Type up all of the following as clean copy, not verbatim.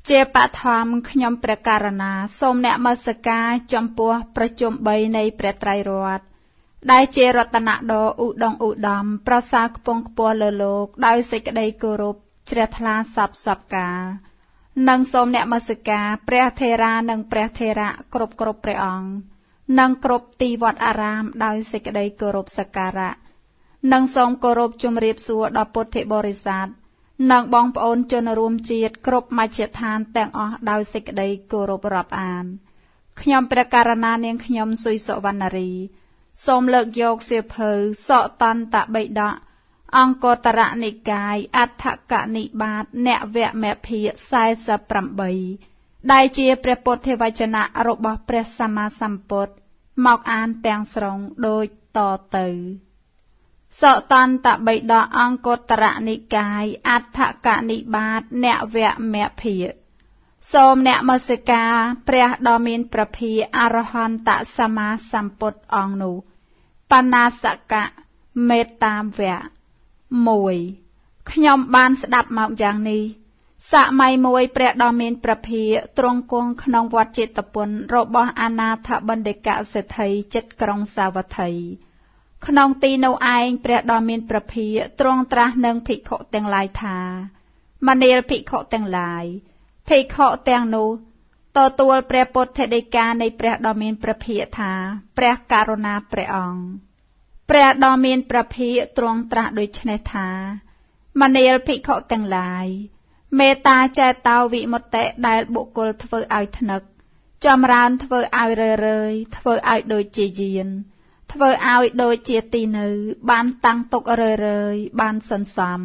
ជាបឋមខ្ញុំព្រះករណាសូមអ្នកមស្ការចំពោះប្រជុំ3នៃព្រះត្រៃរតន៍ដែលជារតនដ៏ឧត្តមឧត្តមប្រសើរខ្ពង់ខ្ពស់លើលោកដោយសេចក្តីគោរពជ្រះថ្លាសពសពកាលនិងសូមអ្នកមស្ការព្រះថេរានិងព្រះថេរៈគ្រប់ព្រះអង្គនិងគ្រប់ទីវត្តអារាមដោយសេចក្តីគោរពសក្ការៈនិងសូមគោរពជម្រាបសួរដល់ពុទ្ធបរិស័ទនិងបងប្អូនជនរួមជាតិគ្រប់មជ្ឈដ្ឋានទាំងអស់ដោយសេចក្តីគោរពរាប់អានខ្ញុំព្រះករណានាងខ្ញុំសុយសុវណ្ណារីសូមលើកយកសៀវភៅសកតន្តបិដកអង្គតរនិកាយអដ្ឋកនិបាតនវមភាគ48ដែលជាព្រះពុទ្ធវចនៈរបស់ព្រះសម្មាសម្ពុទ្ធមកអានទាំងស្រុងដូចតទៅសកតន្តបិដកអង្គតរនិកាយអដ្ឋកនិបាតនវមភាគសូមអ្នកមស្ការព្រះដ៏មានព្រះភិក្ខអរហន្តសម្មាសម្ពុទ្ធអង្គនោះបណ្ណាសកៈមេត្តាវៈ1ខ្ញុំបានស្ដាប់មកយ៉ាងនេះសម័យមួយព្រះដ៏មានព្រះភិក្ខទ្រង់គង់ក្នុងវត្តចេតពុនរបស់អនាថបណ្ឌិកសេដ្ឋីជិតក្រុងសាវត្ថីក្នុងទីនោះឯងព្រះដ៏មានព្រះភិក្ខទ្រង់ត្រាស់នឹងភិក្ខុទាំងឡាយថាមនាលភិក្ខុទាំងឡាយភិក្ខុទាំងនោះទទួលព្រះពុទ្ធដីកានៃព្រះដ៏មានព្រះភិក្ខថាព្រះករុណាព្រះអង្គព្រះដ៏មានព្រះភិក្ខទ្រង់ត្រាស់ដូច្នេះថាមនាលភិក្ខុទាំងឡាយមេត្តាចេតោវិមុតតិដែលបុគ្គលធ្វើឲ្យថ្នឹកចម្រើនធ្វើឲ្យរឿយធ្វើឲ្យដូចជាយានធ្វើឲ្យដូចជាទីនៅបានតាំងទុករឿយបានសន្សំ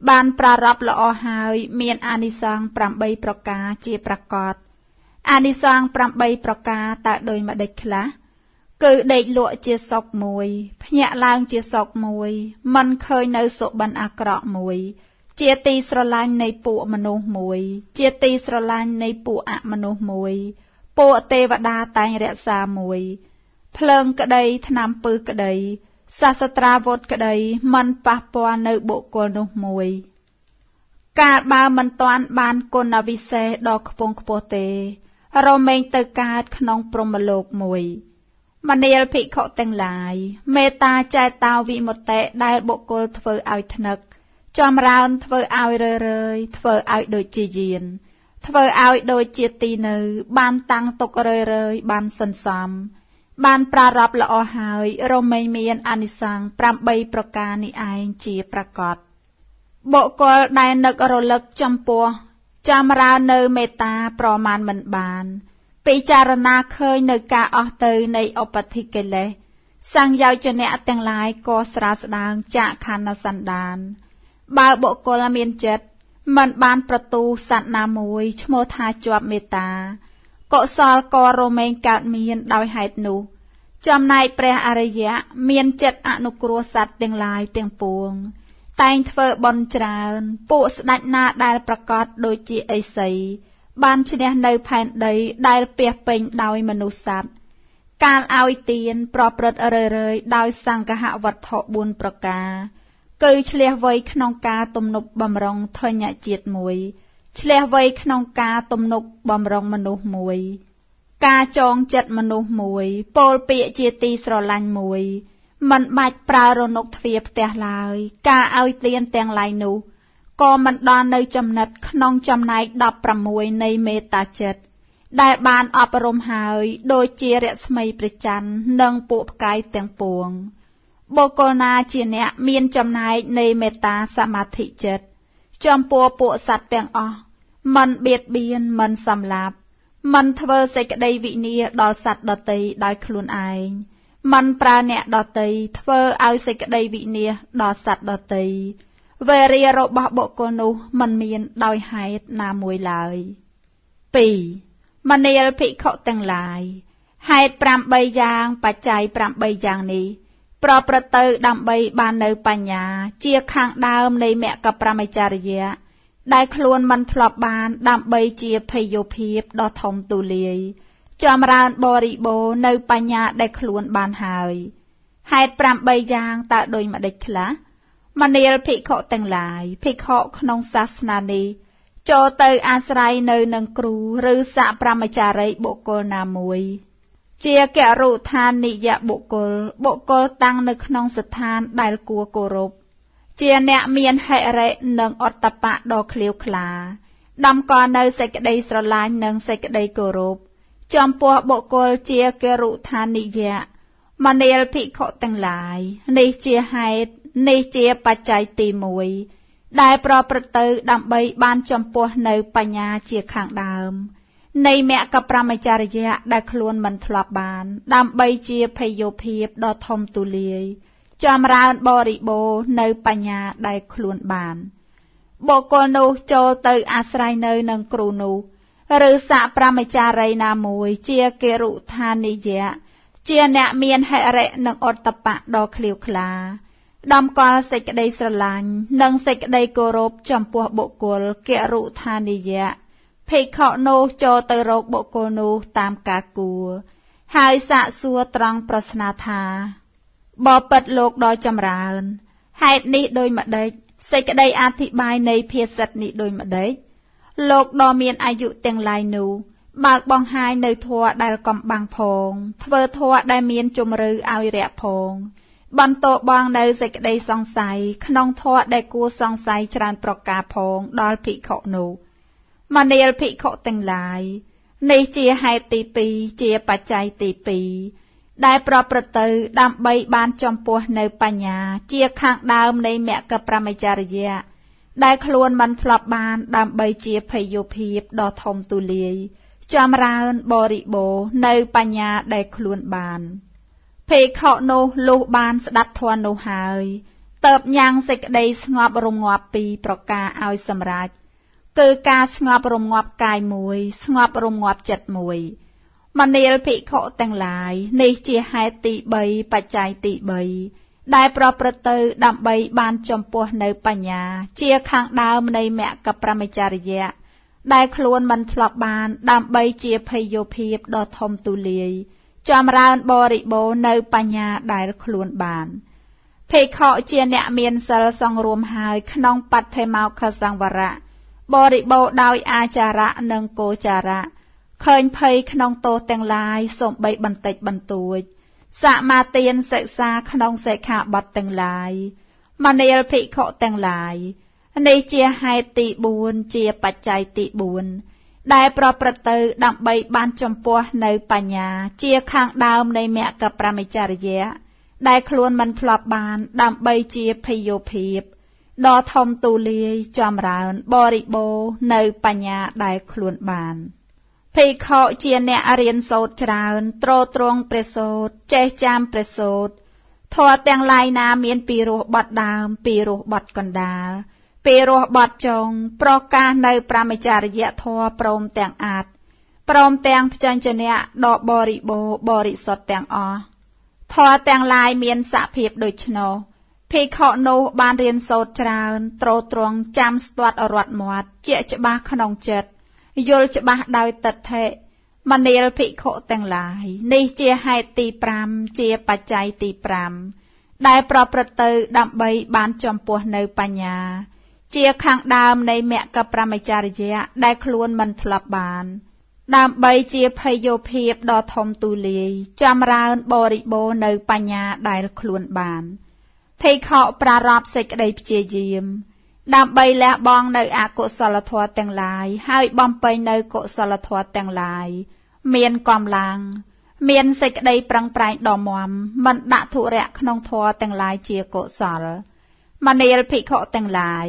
បានប្រារព្ធល្អហើយមានអានិសង្ស8ប្រការជាប្រកបអានិសង្ស8ប្រការតើដូចម្ដេចខ្លះគឺដេកលក់ជាសុខមួយភ្ញាក់ឡើងជាសុខមួយមិនឃើញនៅសុបិនអាក្រក់មួយជាទីស្រឡាញ់នៃពួកមនុស្សមួយជាទីស្រឡាញ់នៃពួកអមនុស្សមួយពួកទេវតាតែងរក្សាមួយភ្លើងក្តីថ្នាំពឹសក្តីសាស្ត្រាវុធក្តីមិនប៉ះពាល់នៅបុគ្គលនោះមួយកាលបើមិនទាន់បានគុណវិសេសដ៏ខ្ពង់ខ្ពស់ទេរមែងទៅកើតក្នុងព្រហ្មលោកមួយមនាលភិក្ខុទាំងឡាយមេត្តាចេតោវិមុតតិដែលបុគ្គលធ្វើឲ្យថ្នឹកចម្រើនធ្វើឲ្យរឿយធ្វើឲ្យដូចជាយានធ្វើឲ្យដូចជាទីនៅបានតាំងទុករឿយបានសន្សំបានប្រារព្ធល្អហើយរមែងមានអានិសង្ស8ប្រការនេះឯងជាប្រកបបុគ្គលដែលនឹករលឹកចំពោះចម្រើននៅមេត្តាប្រមាណមិនបានពិចារណាឃើញនៅការអស់ទៅនៃឧបធិកិលេសសង្យោជនៈទាំងឡាយក៏ស្រាលស្ដើងចាកខណ្ឌសន្តានបើបុគ្គលមានចិត្តមិនបានប្រទូសត្វណាមួយឈ្មោះថាជាប់មេត្តាកុសលក៏រមែងកើតមានដោយហេតុនោះចំណែកព្រះអរិយៈមានចិត្តអនុគ្រោះសត្វទាំងឡាយទាំងពួងតែងធ្វើបុណ្យច្រើនពួកស្ដេចណាដែលប្រកបដូចជាឥសីបានឈ្នះនៅផែនដីដែលពាសពេញដោយមនុស្សសត្វកាលឲ្យទានប្រព្រឹត្តរឿយដោយសង្ឃហវត្ថុ4ប្រការគឺឆ្លះវៃក្នុងការទំនប់បំរុងធញ្ញជាតិមួយឆ្លះវៃក្នុងការទំនប់បំរុងមនុស្សមួយការចងចិត្តមនុស្សមួយពោលពាក្យជាទីស្រឡាញ់មួយមិនបាច់ប្រើរនុកទ្វារផ្ទះឡើយការឲ្យទានទាំងឡាយនោះក៏មិនដល់នៅចំណិតក្នុងចំណែក16នៃមេត្តាចិត្តដែលបានអប់រំហើយដូចជារស្មីព្រះច័ន្ទនិងពួកផ្កាយទាំងពួងបុគ្គលណាជាអ្នកមានចំណែកនៃមេត្តាសមាធិចិត្តចំពោះពួកសត្វទាំងអស់មិនបៀតបៀនមិនសម្លាប់មិនធ្វើសេចក្តីវិនាសដល់សត្វដទៃដោយខ្លួនឯងមិនប្រើអ្នកដទៃធ្វើឲ្យសេចក្តីវិនាសដល់សត្វដទៃវេរារបស់បុគ្គលនោះមិនមានដោយហេតុណាមួយឡើយ2មនាលភិក្ខុទាំងឡាយហេតុ8យ៉ាងបច្ច័យ8យ៉ាងនេះប្រព្រឹត្តទៅដើម្បីបាននៅបញ្ញាជាខាងដើមនៃមគ្គប្រមចរិយៈដែលខ្លួនមិនធ្លាប់បានដើម្បីជាភយោភាពដ៏ធំទូលាយចម្រើនបរិបូរនៅបញ្ញាដែលខ្លួនបានហើយហេតុ8យ៉ាងតើដូចម្ដេចខ្លះមនាលភិក្ខុទាំងឡាយភិក្ខុក្នុងសាសនានេះ ចូលទៅអាស្រ័យនៅនឹងគ្រូឬសប្រមចារីបុគ្គលណាមួយជាករុឋានិយបុគ្គលតាំងនៅក្នុងស្ថានដែលគួរគោរពជាអ្នកមានហិរិនិងអត្តបៈដ៏ឃ្លាវខ្លាដំកល់នៅសេចក្តីស្រឡាញ់និងសេចក្តីគោរពចំពោះបុគ្គលជាករុឋានិយៈមនាលភិក្ខុទាំងឡាយនេះជាហេតុនេះជាបច្ច័យទី1ដែលប្រព្រឹត្តទៅដើម្បីបានចំពោះនៅបញ្ញាជាខាងដើមនៃមគ្គប្រមចរិយៈដែលខ្លួនមិនធ្លាប់បានដើម្បីជាភយោភាពដ៏ធំទូលាយចម្រើនបរិបូរណ៍នៅបញ្ញាដែលខ្លួនបានបុគ្គលនោះចូលទៅអាស្រ័យនៅនឹងគ្រូនោះឬសប្រមចារីណាមួយជាកេរុឋានិយៈជាអ្នកមានហិរិនិងអត្តបៈដ៏ឃ្លាវខ្លាដំកល់សេចក្តីស្រឡាញ់និងសេចក្តីគោរពចំពោះបុគ្គលកេរុឋានិយៈភិក្ខុនោះចូលទៅរកបុគ្គលនោះតាមការគួរហើយសាកសួរត្រង់ប្រស្នាថាបបិទ្ធលោកដ៏ចម្រើនហេតុនេះដូចម្ដេចសេចក្តីអធិប្បាយនៃភាសិតនេះដូចម្ដេចលោកដ៏មានអាយុទាំងឡាយនោះបើកបង្ហាញនៅធម៌ដែលកំបាំងផងធ្វើធម៌ដែលមានជំរឿឲ្យរយៈផងបន្តបងនៅសេចក្តីសង្ស័យក្នុងធម៌ដែលគួរសង្ស័យច្រើនប្រការផងដល់ភិក្ខុនោះមនាលភិក្ខុទាំងឡាយនេះជាហេតុទី2ជាបច្ច័យទី2ដែលប្រព្រឹត្តទៅដើម្បីបានចំពោះនៅបញ្ញាជាខាងដើមនៃមគ្គប្រមចរិយៈដែលខ្លួនមិនធ្លាប់បានដើម្បីជាភយោភាពដ៏ធំទូលាយចម្រើនបរិបូរណ៍នៅបញ្ញាដែលខ្លួនបានភិក្ខុនោះលុះបានស្ដាប់ធម៌នោះហើយទើបញ៉ាំងសេចក្តីស្ងប់រងាប់2ប្រការឲ្យសម្រេចគឺការស្ងប់រងាប់កាយមួយស្ងប់រងាប់ចិត្តមួយមនាលភិក្ខុទាំងឡាយនេះជាហេតុទី3បច្ច័យទី3ដែលប្រព្រឹត្តទៅដើម្បីបានចំពោះនៅបញ្ញាជាខាងដើមនៃមគ្គប្រមចរិយៈដែលខ្លួនមិនធ្លាប់បានដើម្បីជាភយោភាពដ៏ធំទូលាយចម្រើនបរិបូរណ៍នៅបញ្ញាដែលខ្លួនបានភិក្ខុជាអ្នកមានសិលសង្រួមហើយក្នុងបដ្ឋិមោក្ខសង្វរៈបរិបូរណ៍ដោយអាចារៈនិងគោចារៈឃើញភ័យក្នុងទោសទាំងឡាយសូម្បីបន្តិចបន្តួចសមាទានសិក្សាក្នុងសិក្ខាបទទាំងឡាយមនាលភិក្ខុទាំងឡាយនេះជាហេតុទី4ជាបច្ច័យទី4ដែលប្រព្រឹត្តទៅដើម្បីបានចំពោះនៅបញ្ញាជាខាងដើមនៃមគ្គប្រមចរិយៈដែលខ្លួនមិនធ្លាប់បានដើម្បីជាភយោភាពដ៏ធំទូលាយចម្រើនបរិបូរណ៍នៅបញ្ញាដែលខ្លួនបានភិក្ខុជាអ្នករៀនសូត្រច្រើនទ្រទ្រង់ព្រះសូត្រចេះចាំព្រះសូត្រធម៌ទាំងឡាយណាមានពីរោះបត់ដើមពីរោះបត់កណ្ដាលពីរោះបត់ចុងប្រកាសនៅប្រមចរិយធម៌ព្រមទាំងអាចព្រមទាំងផ្ចឹញ្ចនៈដ៏បរិបូរណ៍បរិសុទ្ធទាំងអស់ធម៌ទាំងឡាយមានសភាពដូច្នោះភិក្ខុនោះបានរៀនសូត្រច្រើនទ្រទ្រង់ចាំស្ទាត់រត់មាត់ជាច្បាស់ក្នុងចិត្តយល់ច្បាស់ដោយទិដ្ឋិមនាលភិក្ខុទាំងឡាយនេះជាហេតុទី5ជាបច្ច័យទី5ដែលប្រព្រឹត្តទៅដើម្បីបានចំពោះនៅបញ្ញាជាខាងដើមនៃមគ្គប្រមចរិយៈដែលខ្លួនមិនធ្លាប់បានដើម្បីជាភយោភាពដ៏ធំទូលាយចម្រើនបរិបូរណ៍នៅបញ្ញាដែលខ្លួនបានភិក្ខុប្រារព្ធសេចក្តីព្យាយាមដើម្បីលះបង់នៅអកុសលធម៌ទាំងឡាយហើយបំពេញនៅកុសលធម៌ទាំងឡាយមានកម្លាំងមានសេចក្តីប្រឹងប្រែងដ៏មាំមិនដាក់ធុរៈក្នុងធម៌ទាំងឡាយជាកុសលមនាលភិក្ខុទាំងឡាយ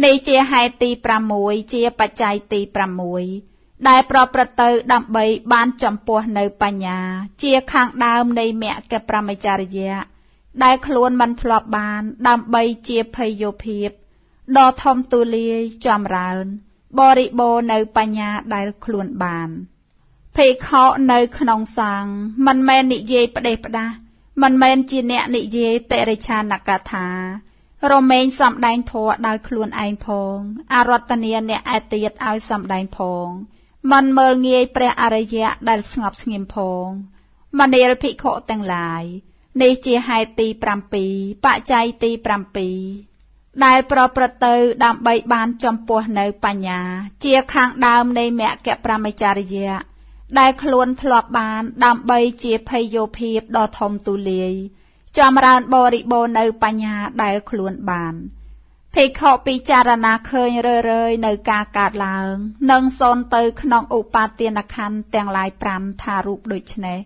នេះជាហេតុទី6ជាបច្ច័យទី6ដែលប្រព្រឹត្តទៅដើម្បីបានចំពោះនៅបញ្ញាជាខាងដើមនៃមគ្គប្រមចរិយៈដែលខ្លួនមិនធ្លាប់បានដើម្បីជាភយោភាពដ៏ធំទូលាយចម្រើនបរិបូរណ៍នៅបញ្ញាដែលខ្លួនបានភិក្ខុនៅក្នុងសង្ឃមិនមែននិយាយផ្ដេសផ្ដាសមិនមែនជាអ្នកនិយាយតិរិឆានកថារមែងសំដែងធម៌ដោយខ្លួនឯងផងអរតនាអ្នកឯទៀតឲ្យសំដែងផងមិនមើលងាយព្រះអរិយៈដែលស្ងប់ស្ងៀមផងមនាលភិក្ខុទាំងឡាយនេះជាហេតុទី7បច្ច័យទី7 ដែលប្រព្រឹត្តទៅដើម្បីបានចំពោះនៅបញ្ញាជាខាងដើមនៃមគ្គប្រមចារិយាដែលខ្លួនធ្លាប់បានដើម្បីជាភ័យយោភាពដ៏ធំទូលាយចម្រើនបរិបូរណ៍នៅបញ្ញាដែលខ្លួនបានភិក្ខុពិចារណាឃើញរឿយៗនៅការកើតឡើងនិងសូន្យទៅក្នុងឧបាទានខណ្ឌទាំងឡាយ5ថារូបដូចនេះ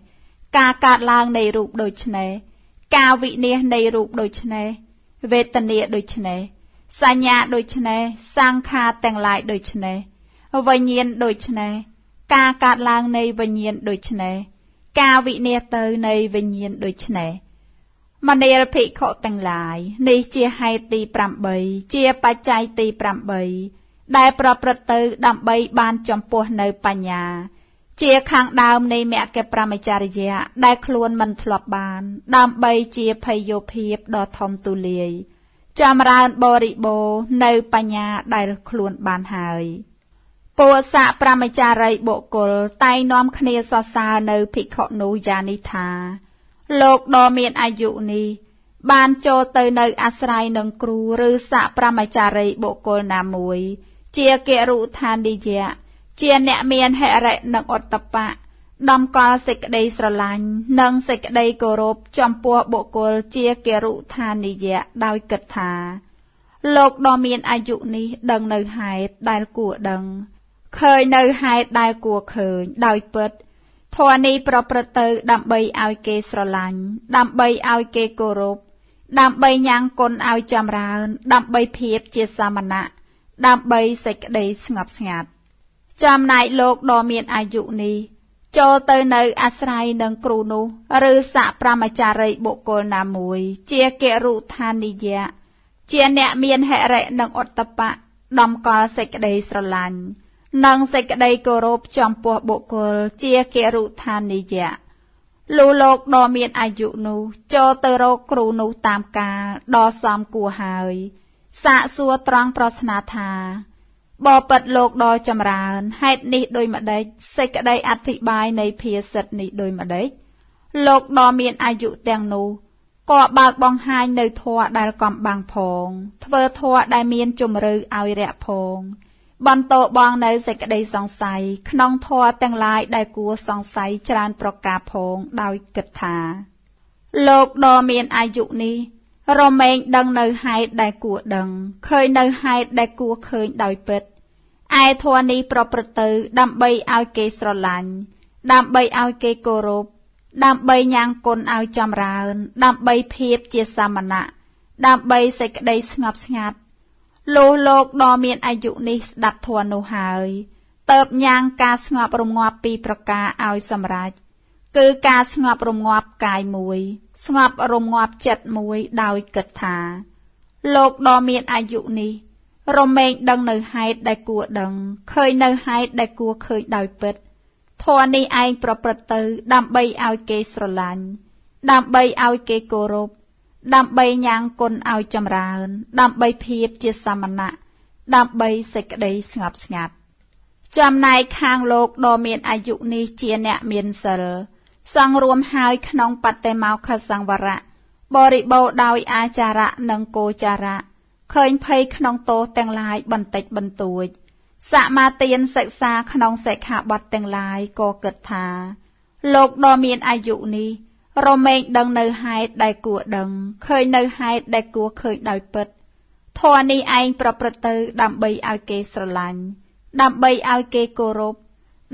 ការកើតឡើងនៃរូបដូចនេះការវិនាសនៃរូបដូចនេះវេទនាដូចនេះសញ្ញាដូចនេះសង្ខារទាំងឡាយដូចនេះវិញ្ញាណដូចនេះការកើតឡើងនៃវិញ្ញាណដូចនេះការវិនាសទៅនៃវិញ្ញាណដូចនេះមនាលភិក្ខុទាំងឡាយនេះជាហេតុទី8ជាបច្ច័យទី8ដែលប្រព្រឹត្តទៅដើម្បីបានចំពោះនៅបញ្ញាជាខាងដើមនៃមគ្គប្រមចារិយាដែលខ្លួនមិនធ្លាប់បានដើម្បីជាភ័យយោភាពដ៏ធំទូលាយចម្រើនបរិបូរណ៍នៅបញ្ញាដែលខ្លួនបានហើយពួកសប្រមចារីបុគ្គលតែងនាំគ្នាសរសើរនៅភិក្ខុនោះយ៉ាងនេះថាលោកដ៏មានអាយុនេះបានចូលទៅនៅអាស្រ័យនឹងគ្រូឬសប្រមចារីបុគ្គលណាមួយជាគរុឋានិយៈជាអ្នកមានហិរិនិងឧត្តបៈដំកល់សេចក្តីស្រឡាញ់និងសេចក្តីគោរពចំពោះបុគ្គលជាគរុឋានិយៈដោយគិតថាលោកដ៏មានអាយុនេះដឹងនៅហេតុដែលគួរដឹងឃើញនៅហេតុដែលគួរឃើញដោយពិតធម៌នេះប្រព្រឹត្តទៅដើម្បីឲ្យគេស្រឡាញ់ដើម្បីឲ្យគេគោរពដើម្បីញ៉ាំងគុណឲ្យចម្រើនដើម្បីភាពជាសាមណៈដើម្បីសេចក្តីស្ងប់ស្ងាត់ចំណែកលោកដ៏មានអាយុនេះចូលទៅនៅអាស្រ័យនឹងគ្រូនោះឬសប្រមចារីបុគ្គលណាមួយជាគរុឋានិយៈជាអ្នកមានហិរិនិងឧត្តបៈដំកល់សេចក្តីស្រឡាញ់និងសេចក្តីគោរពចំពោះបុគ្គលជាគរុឋានិយៈលុះលោកដ៏មានអាយុនោះចូលទៅរកគ្រូនោះតាមកាលដ៏សមគួរហើយសាកសួរត្រង់ប្រស្នាថាបបិទ្ធលោកដ៏ចម្រើនហេតុនេះដូចម្ដេចសេចក្តីអធិប្បាយនៃភាសិតនេះដូចម្ដេចលោកដ៏មានអាយុទាំងនោះក៏បើកបង្ហាញនៅធម៌ដែលកំបាំងផងធ្វើធម៌ដែលមានជំរឿឲ្យរះផងបន្តបងនៅសេចក្តីសង្ស័យក្នុងធម៌ទាំងឡាយដែលគួរសង្ស័យច្រើនប្រការផងដោយគិតថាលោកដ៏មានអាយុនេះរមែងដឹងនៅហេតុដែលគួរដឹងឃើញនៅហេតុដែលគួរឃើញដោយពិតឯធម៌នេះប្រព្រឹត្តទៅដើម្បីឲ្យគេស្រឡាញ់ដើម្បីឲ្យគេគោរពដើម្បីញ៉ាំងគុណឲ្យចម្រើនដើម្បីភាពជាសាមណៈដើម្បីសេចក្តីស្ងប់ស្ងាត់លុះលោកដ៏មានអាយុនេះស្ដាប់ធម៌នោះហើយទើបញ៉ាំងការស្ងប់រងាប់ពីរប្រការឲ្យសម្រេចគឺការស្ងប់រងាប់កាយមួយស្ងប់រងាប់ចិត្តមួយដោយគិតថាលោកដ៏មានអាយុនេះរមែងដឹងនៅហេតុដែលគួរដឹងឃើញនៅហេតុដែលគួរឃើញដោយពិតធម៌នេះឯងប្រព្រឹត្តទៅដើម្បីឲ្យគេស្រឡាញ់ដើម្បីឲ្យគេគោរពដើម្បីញ៉ាំងគុណឲ្យចម្រើនដើម្បីភាពជាសាមណៈដើម្បីសេចក្តីស្ងប់ស្ងាត់ចំណែកខាងលោកដ៏មានអាយុនេះជាអ្នកមានសិលសង្រួមហើយក្នុងបតិមោក្ខសង្វរៈបរិបូរណ៍ដោយអាចារៈនិងគោចារៈឃើញភ័យក្នុងទោសទាំងឡាយបន្តិចបន្តួចសមាទានសិក្សាក្នុងសិក្ខាបទទាំងឡាយក៏គិតថាលោកដ៏មានអាយុនេះរមែងដឹងនៅហេតុដែលគួរដឹងឃើញនៅហេតុដែលគួរឃើញដោយពិតធម៌នេះឯងប្រព្រឹត្តទៅដើម្បីឲ្យគេស្រឡាញ់ដើម្បីឲ្យគេគោរព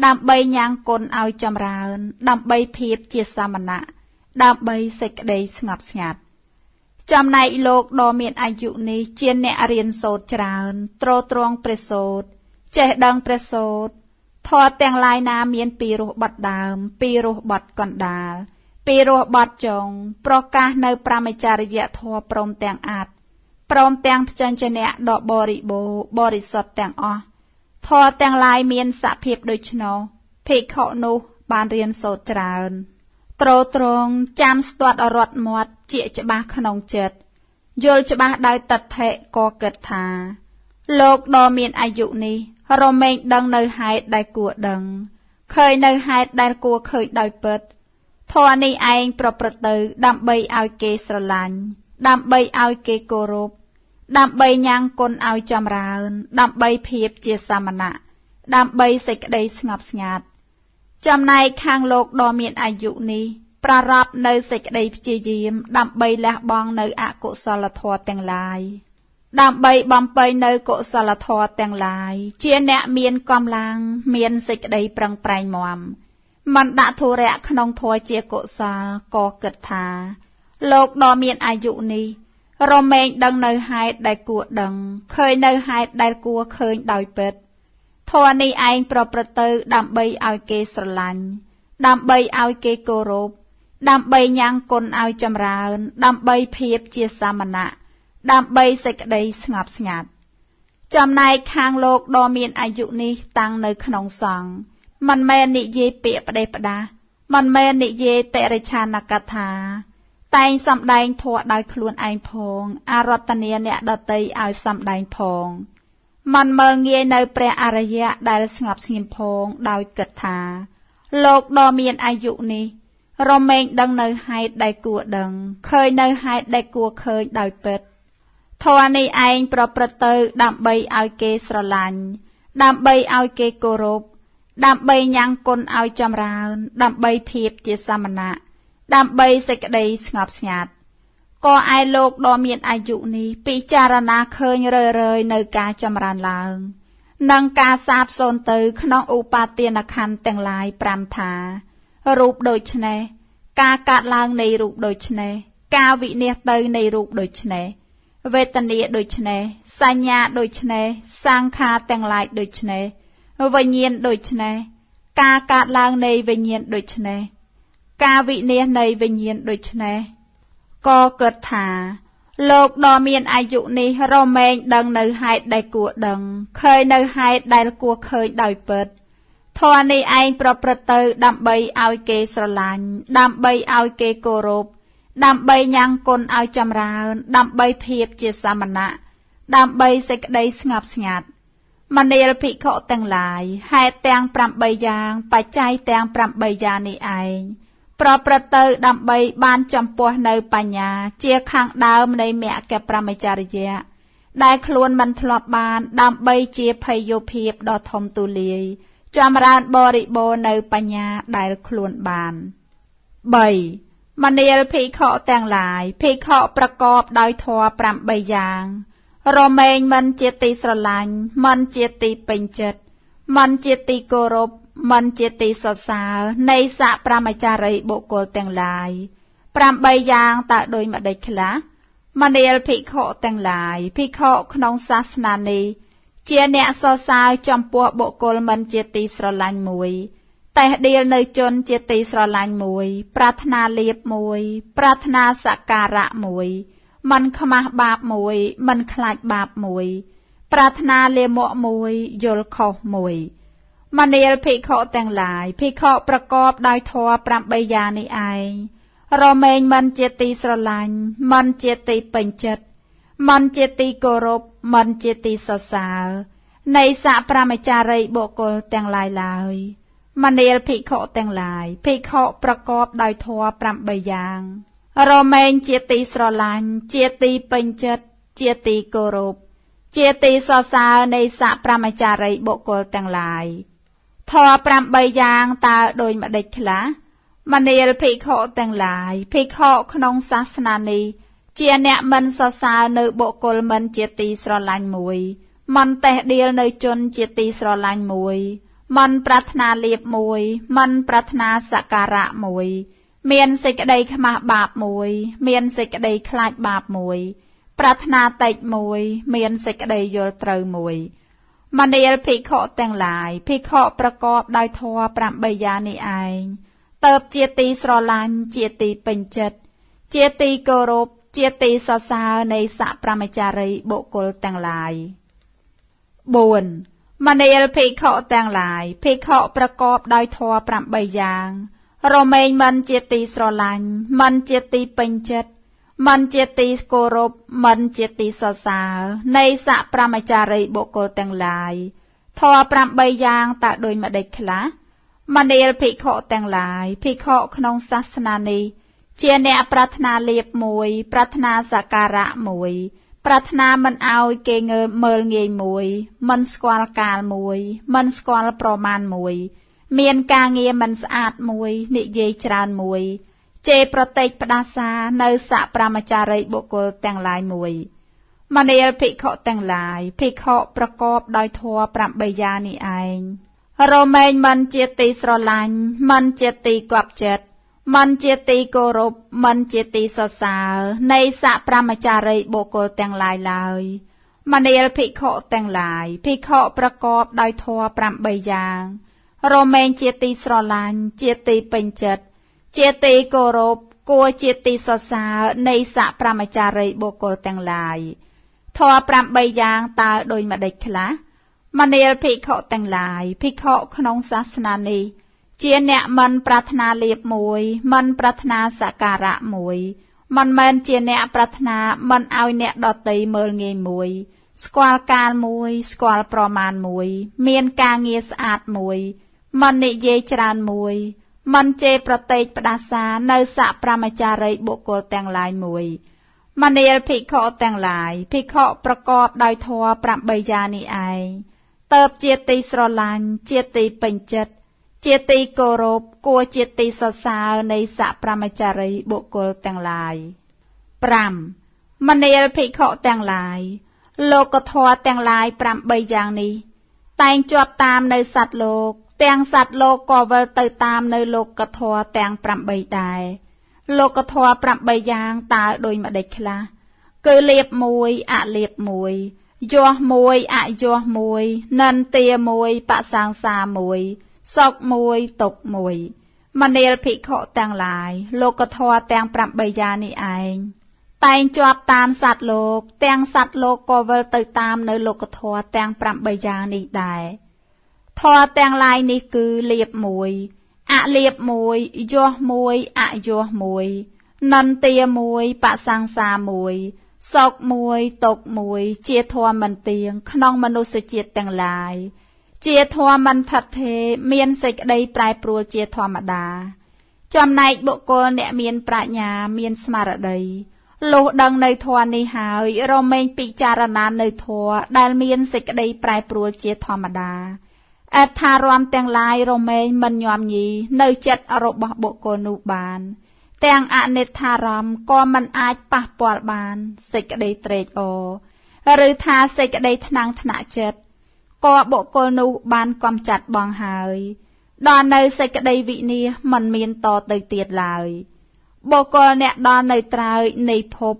ដើម្បីញ៉ាំងគុណឲ្យចម្រើនដើម្បីភាពជាសាមណៈដើម្បីសេចក្តីស្ងប់ស្ងាត់ចំណែកលោកដ៏មានអាយុនេះជាអ្នករៀនសូត្រច្រើនទ្រទ្រង់ព្រះសូត្រចេះដឹងព្រះសូត្រធម៌ទាំងឡាយណាមានពីរោះបត់ដើមពីរោះបត់កណ្ដាលពីរោះបត់ចុងប្រកាសនៅប្រមចារិយធម៌ព្រមទាំងអត្ថព្រមទាំងព្យញ្ជនៈដ៏បរិបូរណ៍បរិសុទ្ធទាំងអស់ធម៌ទាំងឡាយមានសភាពដូច្នោះភិក្ខុនោះបានរៀនសូត្រច្រើនទ្រទ្រង់ចាំស្ទាត់រត់មាត់ជាច្បាស់ក្នុងចិត្តយល់ច្បាស់ដោយតថៈក៏គិតថាលោកដ៏មានអាយុនេះរមែងដឹងនៅហេតុដែលគួរដឹងឃើញនៅហេតុដែលគួរឃើញដោយពិតធម៌នេះឯងប្រព្រឹត្តទៅដើម្បីឲ្យគេស្រឡាញ់ដើម្បីឲ្យគេគោរព ดำใบยังกลเอาจำรานดำใบเพียบเจียสามณะดำใบเสกได้สงับสงัดจำในข้างโลกดอมีนอายุนี้ประรับในเสกได้เจียยิมดำใบและบองในอกุศลธรแต่งลายดำใบบำไปในกุศลธรแต่งลายเจียเนะเมียนกำลังเมียนเสกได้ปรังปรายมอมมันดะทุเระขนองทอยเจียกุศลก่อเกิดทาโลกดอมีนอายุนี้รอเมงดังในหายได้กัวดังเคยในหายได้กัวเคยดอยเป็ดทอนี้เองประประตูดำใบเอาเกสลันดำใบเอาเกโกรบดำใบยังกลเอาจำรานดำใบเพียบเจียสามณะดำใบเสกได้สงับสงัดจำในข้างโลกดอมีนอายุนี้ตั้งในขนมสองมันแม่นิเยเปียประเดประดามันแม่นิเยเตริชานกถาแต่งสำแดงถั่วได้คล้วนไอพงอารัตเนียเนี่ยดตีเอาสำแดงพงมันเมืองเงียในเปรอารยะได้สงับสงิมพงได้เกิดทาโลกดอมีนอายุนี้รอเมงดังในหายได้กัวดังเคยในหายได้กัวเคยได้เป็ดทวานีเองประตูดำใบเอาเกสรลันดำใบเอาเกโกรบดำใบยังกลเอาจำรานดำใบเพียบเจสามณะดำใบเสกได้สงับสงัดก็ไอโลกดอมีนอายุนี้ปิจารณาเคยเรยในกาจำรานลางนังกาซาบโซนตือขนองอุปาเตียนคันแต่งลายปรามทารูปโดยชเนกากาดลางในรูปโดยชเนกาวิเนตยในรูปโดยชเนเวทเนียโดยชเนสัญญาโดยชเนสังขารแต่งลายโดยชเนวิญญาณโดยชเนกากาดลางในวิญญาณโดยชเนกาวิเนียในวิญญาณโดยชเนก็เกิดถาโลกดอมีนอายุนี้รอเมงดังในหายได้กัวดังเคยในหายได้กัวเคยได้เปิดทอนี้เองประตูดำใบเอาเกสรลันดำใบเอาเกโกรบดำใบยังกลเอาจำรานดำใบเพียบเจสามณะดำใบเสกได้สงับสงัดมันเนรพิเขาแต่งหลายให้แต่งปรำใบยางปัจจัยแต่งปรำใบยานี้เองประตูดำใบบานจำปัวในปัญญาเจียข้างดาวในแม่แก่ปรมิจาริยะได้คลวนมันทลบบานดำใบเจียพยโยเพียบดอทอมตุลีจำรานบริโภในปัญญาได้คลวนบานใบมันเนรพิเขาแต่งหลายพิเขาประกอบโดยทอปรำใบยางโรเมงมันเจติสลันมันเจติเป็นเจ็ดมันเจติโกรบมันเจติสดสาวในสะปรามจารีบุโกลแต่งลายปรำใบยางตะโดยมาได้คละมันเนรพิเขาแต่งหลายพิเขาขนองศาสนานีเจียเนสดสาวจำปัวบุโกลมันเจติสลันมวยแต่เดียวในจนเจติสลันมวยปรารถนาเลียบมวยปรารถนาสักการะมวยมันขมาบาปมวยมันคลายบาปมวยปรารถนาเลมมวยโยลขอมวยมันเนรพิเขาแต่งหลายพิเขาประกอบโดยทอปรำใบยาในไอรอเมงมันเจติสลันมันเจติเป็นเจ็ดมันเจติโกรบมันเจติสสาวในสะปรามจารีบุโกลแต่งลายลายมันเนรพิเขาแต่งหลายพิเขาประกอบโดยทอปรำใบยางรอเมงเจติสลันเจติเป็นเจ็ดเจติโกรบเจติสสาวในสะปรามจารีบุโกลแต่งลายทอปรำใบยางตาโดยมาได้คละมันเนรพิเขาแต่งหลายพิเขาขนองศาสนานีเจียเนะมันสสาวในบุโกลมันเจติสลันมวยมันแต่เดียวในจนเจติสลันมวยมันปรารถนาเลียบมวยมันปรารถนาสักการะมวยเมียนสิกใดขมาบาปมวยเมียนสิกใดคลายบาปมวยปรารถนาเตจมวยเมียนสิกใดโยลเตรมวยมันเนรพิเขาแต่งหลายพิเขาประกอบโดยทอปรำใบยาในไอเติบเจติสรลันเจติเป็นเจ็ดเจติโกรบเจติสสาวในสะปรามจารีบุโกลแต่งหลายบุญมันเนรพิเขาแต่งหลายพิเขาประกอบโดยทอปรำใบยางโรเมงมันเจติสรลันมันเจติเป็นเจ็ดมันเจติโกรบมันเจติสสาวในสะปรามจารีบุโกลแต่งหลายทอปรำใบยางตะโดยมาได้คละมันเนรพิเขาแต่งหลายพิเขาขนองศาสนานีเจียเนปรารถนาเลียบมวยปรารถนาสักการะมวยป ប្រាថ្នាមិនឲ្យគេងើបមើលងាយមួយមិនស្គាល់កាលមួយមិនស្គាល់ប្រមាណមួយមានការងារមិនស្អាតមួយនិយាយច្រើនមួយជេរប្រតិចផ្ដាសានៅសប្រមចារីបុគ្គលទាំងឡាយមួយមនាលភិក្ខុទាំងឡាយភិក្ខុប្រកបដោយធម៌8យ៉ាងនេះឯងរមែងមិនជាទីស្រឡាញ់មិនជាទីគប់ចិត្តមិនជាទីគោរពមិនជាទីសរសើរនៃសប្រមចារីបុគ្គលទាំងឡាយឡើយមនាលភិក្ខុទាំងឡាយភិក្ខុប្រកបដោយធម៌8យ៉ាងរមែងជាទីស្រឡាញ់ជាទីពេញចិត្តជាទីគោរពគួរជាទីសរសើរនៃសប្រមចារីបុគ្គលទាំងឡាយធម៌8យ៉ាងតើដូចម្ដេចខ្លះមនាលភិក្ខុទាំងឡាយភិក្ខុក្នុងសាសនានេះជាអ្នកមិនប្រាថ្នាលៀបមួយមិនប្រាថ្នាសក្ការៈមួយមិនមែនជាអ្នកប្រាថ្នាមិនឲ្យអ្នកដទៃមើលងាយមួយស្គាល់កាលមួយស្គាល់ប្រមាណមួយមានការងារស្អាតមួយមិននិយាយច្រើនមួយមិនជេរប្រតិចផ្ដាសានៅសប្រមចារីបុគ្គលទាំងឡាយមួយមនាលភិក្ខុទាំងឡាយភិក្ខុប្រកបដោយធម៌8យ៉ាងនេះឯងតើបជាទីស្រឡាញ់ជាទីពេញចិត្តជាទីគោរពគួរជាទីសរសើរនៃសប្រមចារីបុគ្គលទាំងឡាយ5មនាលភិក្ខុទាំងឡាយលោកធម៌ទាំងឡាយ8យ៉ាងនេះតែងជាប់តាមនៅសត្វលោកទាំងសត្វលោកក៏វិលទៅតាមនៅលោកធម៌ទាំង8ដែរលោកធម៌8យ៉ាងតើដូចម្ដេចខ្លះគឺលៀបមួយអលៀបមួយយោះមួយអយោះមួយនិន្ទាមួយបសង្សាមួយសុខមួយទុក្ខមួយមនាលភិក្ខុទាំងឡាយលោកធម៌ទាំង8យ៉ាងនេះឯងតែងជាប់តាមសត្វលោកទាំងសត្វលោកក៏វិលទៅតាមនៅលោកធម៌ទាំង8យ៉ាងនេះដែរធម៌ទាំងឡាយនេះគឺលៀបមួយអលៀបមួយយោះមួយអយោះមួយនិន្ទាមួយបសង្សាមួយសុខមួយទុក្ខមួយជាធម៌មិនទៀងក្នុងមនុស្សជាតិទាំងឡាយជាធម៌មិនថិតថេរមានសេចក្តីប្រែប្រួលជាធម្មតាចំណែកបុគ្គលអ្នកមានប្រាជ្ញាមានស្មារតីលុះដឹងនៅធម៌នេះហើយរមែងពិចារណានៅធម៌ដែលមានសេចក្តីប្រែប្រួលជាធម្មតាអត្ថារម្មណ៍ទាំងឡាយរមែងមិនញាំញីនៅចិត្តរបស់បុគ្គលនោះបានទាំងអនិច្ចារម្មណ៍ក៏មិនអាចប៉ះពាល់បានសេចក្តីត្រេកអរឬថាសេចក្តីថ្នាំងថ្នាក់ចិត្តក៏បុគ្គលនោះបានកំចាត់បងហើយដល់នៅសេចក្តីវិនាសមិនមានតទៅទៀតឡើយបុគ្គលអ្នកដល់នៅត្រើយនៃភព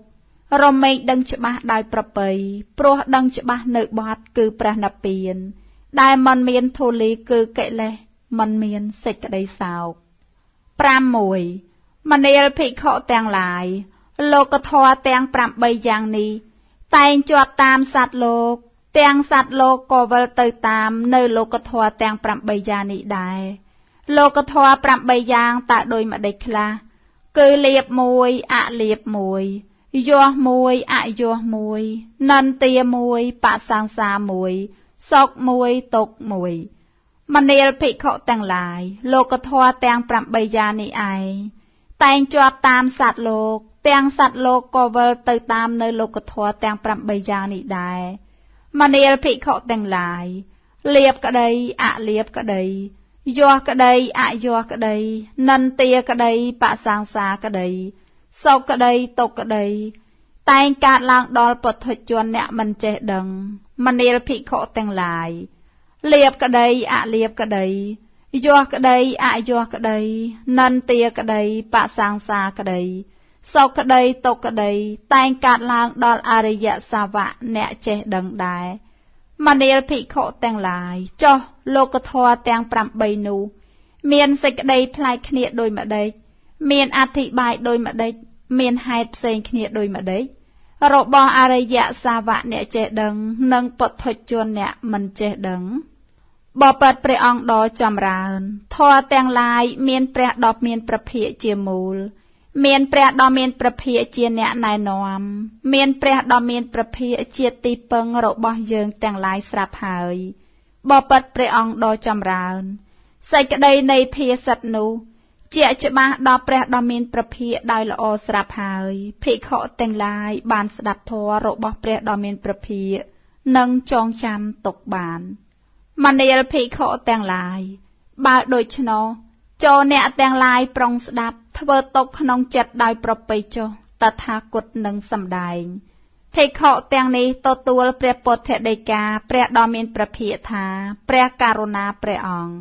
រមែងដឹងច្បាស់ដោយប្រពៃព្រោះដឹងច្បាស់នៅបទគឺព្រះនិព្វានដែលមិនមានធូលីគឺកិលេសមិនមានសេចក្តីសោក6មនាលភិក្ខុទាំងឡាយលោកធម៌ទាំង8យ៉ាងនេះតែងជាប់តាមសត្វលោកទាំងសត្វលោកក៏វិលទៅតាមនៅលោកធម៌ទាំង8យ៉ាងនេះដែរលោកធម៌8យ៉ាងតើដូចម្ដេចខ្លះគឺលៀបមួយអលៀបមួយយោះមួយអយោះមួយនិន្ទាមួយបសង្សាមួយសុខមួយទុក្ខមួយមនាលភិក្ខុទាំងឡាយលោកធម៌ទាំង8យ៉ាងនេះឯងតែងជាប់តាមសត្វលោកទាំងសត្វលោកក៏វិលទៅតាមនៅលោកធម៌ទាំង8យ៉ាងនេះដែរមនាលភិក្ខុទាំងឡាយលៀបក្តីអលៀបក្តីយោះក្តីអយោះក្តីនិន្ទាក្តីបសង្សាក្តីសុខក្តីទុក្ខក្តីតែងកើតឡើងដល់ពុទ្ធជនអ្នកមិនចេះដឹងមនាលភិក្ខុទាំងឡាយលៀបក្តីអលៀបក្តីយោះក្តីអយោះក្តីនិន្ទាក្តីបសង្សាក្តីសុខក្តីទុក្ខក្តីតែងកើតឡើងដល់អរិយសាវកអ្នកចេះដឹងដែរមនាលភិក្ខុទាំងឡាយចុះលោកធម៌ទាំង8នោះមានសេចក្តីប្លែកគ្នាដូចម្ដេចមានអធិប្បាយដូចម្ដេចមានហេតុផ្សេងគ្នាដូចម្ដេចរបស់អរិយសាវកអ្នកចេះដឹងនិងពុទ្ធជនអ្នកមិនចេះដឹងបបិទ្ធព្រះអង្គដ៏ចម្រើនធម៌ទាំងឡាយមានព្រះដ៏មានព្រះភិក្ខជាមូលមានព្រះដ៏មានព្រះភិក្ខជាអ្នកណែនាំមានព្រះដ៏មានព្រះភិក្ខជាទីពឹងរបស់យើងទាំងឡាយស្រាប់ហើយបបិទ្ធព្រះអង្គដ៏ចម្រើនសេចក្តីនៃភាសិតនោះ ជាច្បាស់ដល់ព្រះដ៏មានព្រះភិក្ខដោយល្អស្រាប់ហើយភិក្ខុទាំងឡាយបានស្ដាប់ធម៌របស់ព្រះដ៏មានព្រះភិក្ខនិងចងចាំទុកបានមនាលភិក្ខុទាំងឡាយបើដូច្នោះចូលអ្នកទាំងឡាយប្រុងស្ដាប់ធ្វើទុកក្នុងចិត្តដោយប្រពៃចុះតថាគតនឹងសម្ដែងភិក្ខុទាំងនេះទទួលព្រះពុទ្ធដីកាព្រះដ៏មានព្រះភិក្ខថាព្រះករុណាព្រះអង្គ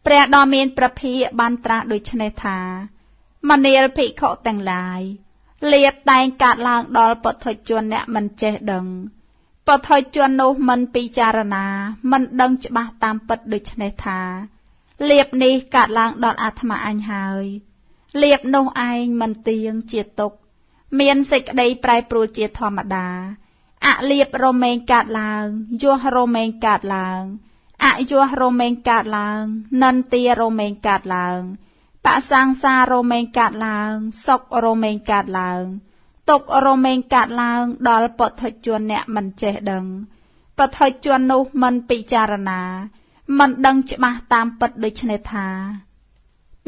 ព្រះដ៏មានព្រះភិក្ខបានត្រាស់ដូច្នេះថាមនាលភិក្ខុទាំងឡាយលៀបតែងកាត់ឡើងដល់ពុទ្ធជនអ្នកមិនចេះដឹងពុទ្ធជននោះមិនពិចារណាមិនដឹងច្បាស់តាមពិតដូច្នេះថាលៀបនេះកាត់ឡើងដល់អាត្មាអញហើយលៀបនោះឯងមិនទៀងជាទុក្ខមានសេចក្តីប្រែប្រួលជាធម្មតាអលៀបរមែងកាត់ឡើងយោះរមែងកាត់ឡើងអយោះរមែងកាត់ឡើងនន្ទារមែងកាត់ឡើងបសង្សារមែងកាត់ឡើងសុខរមែងកាត់ឡើងទុក្ខរមែងកាត់ឡើងដល់ពុទ្ធជនអ្នកមិនចេះដឹងពុទ្ធជននោះមិនពិចារណាមិនដឹងច្បាស់តាមពិតដូច្នេះថា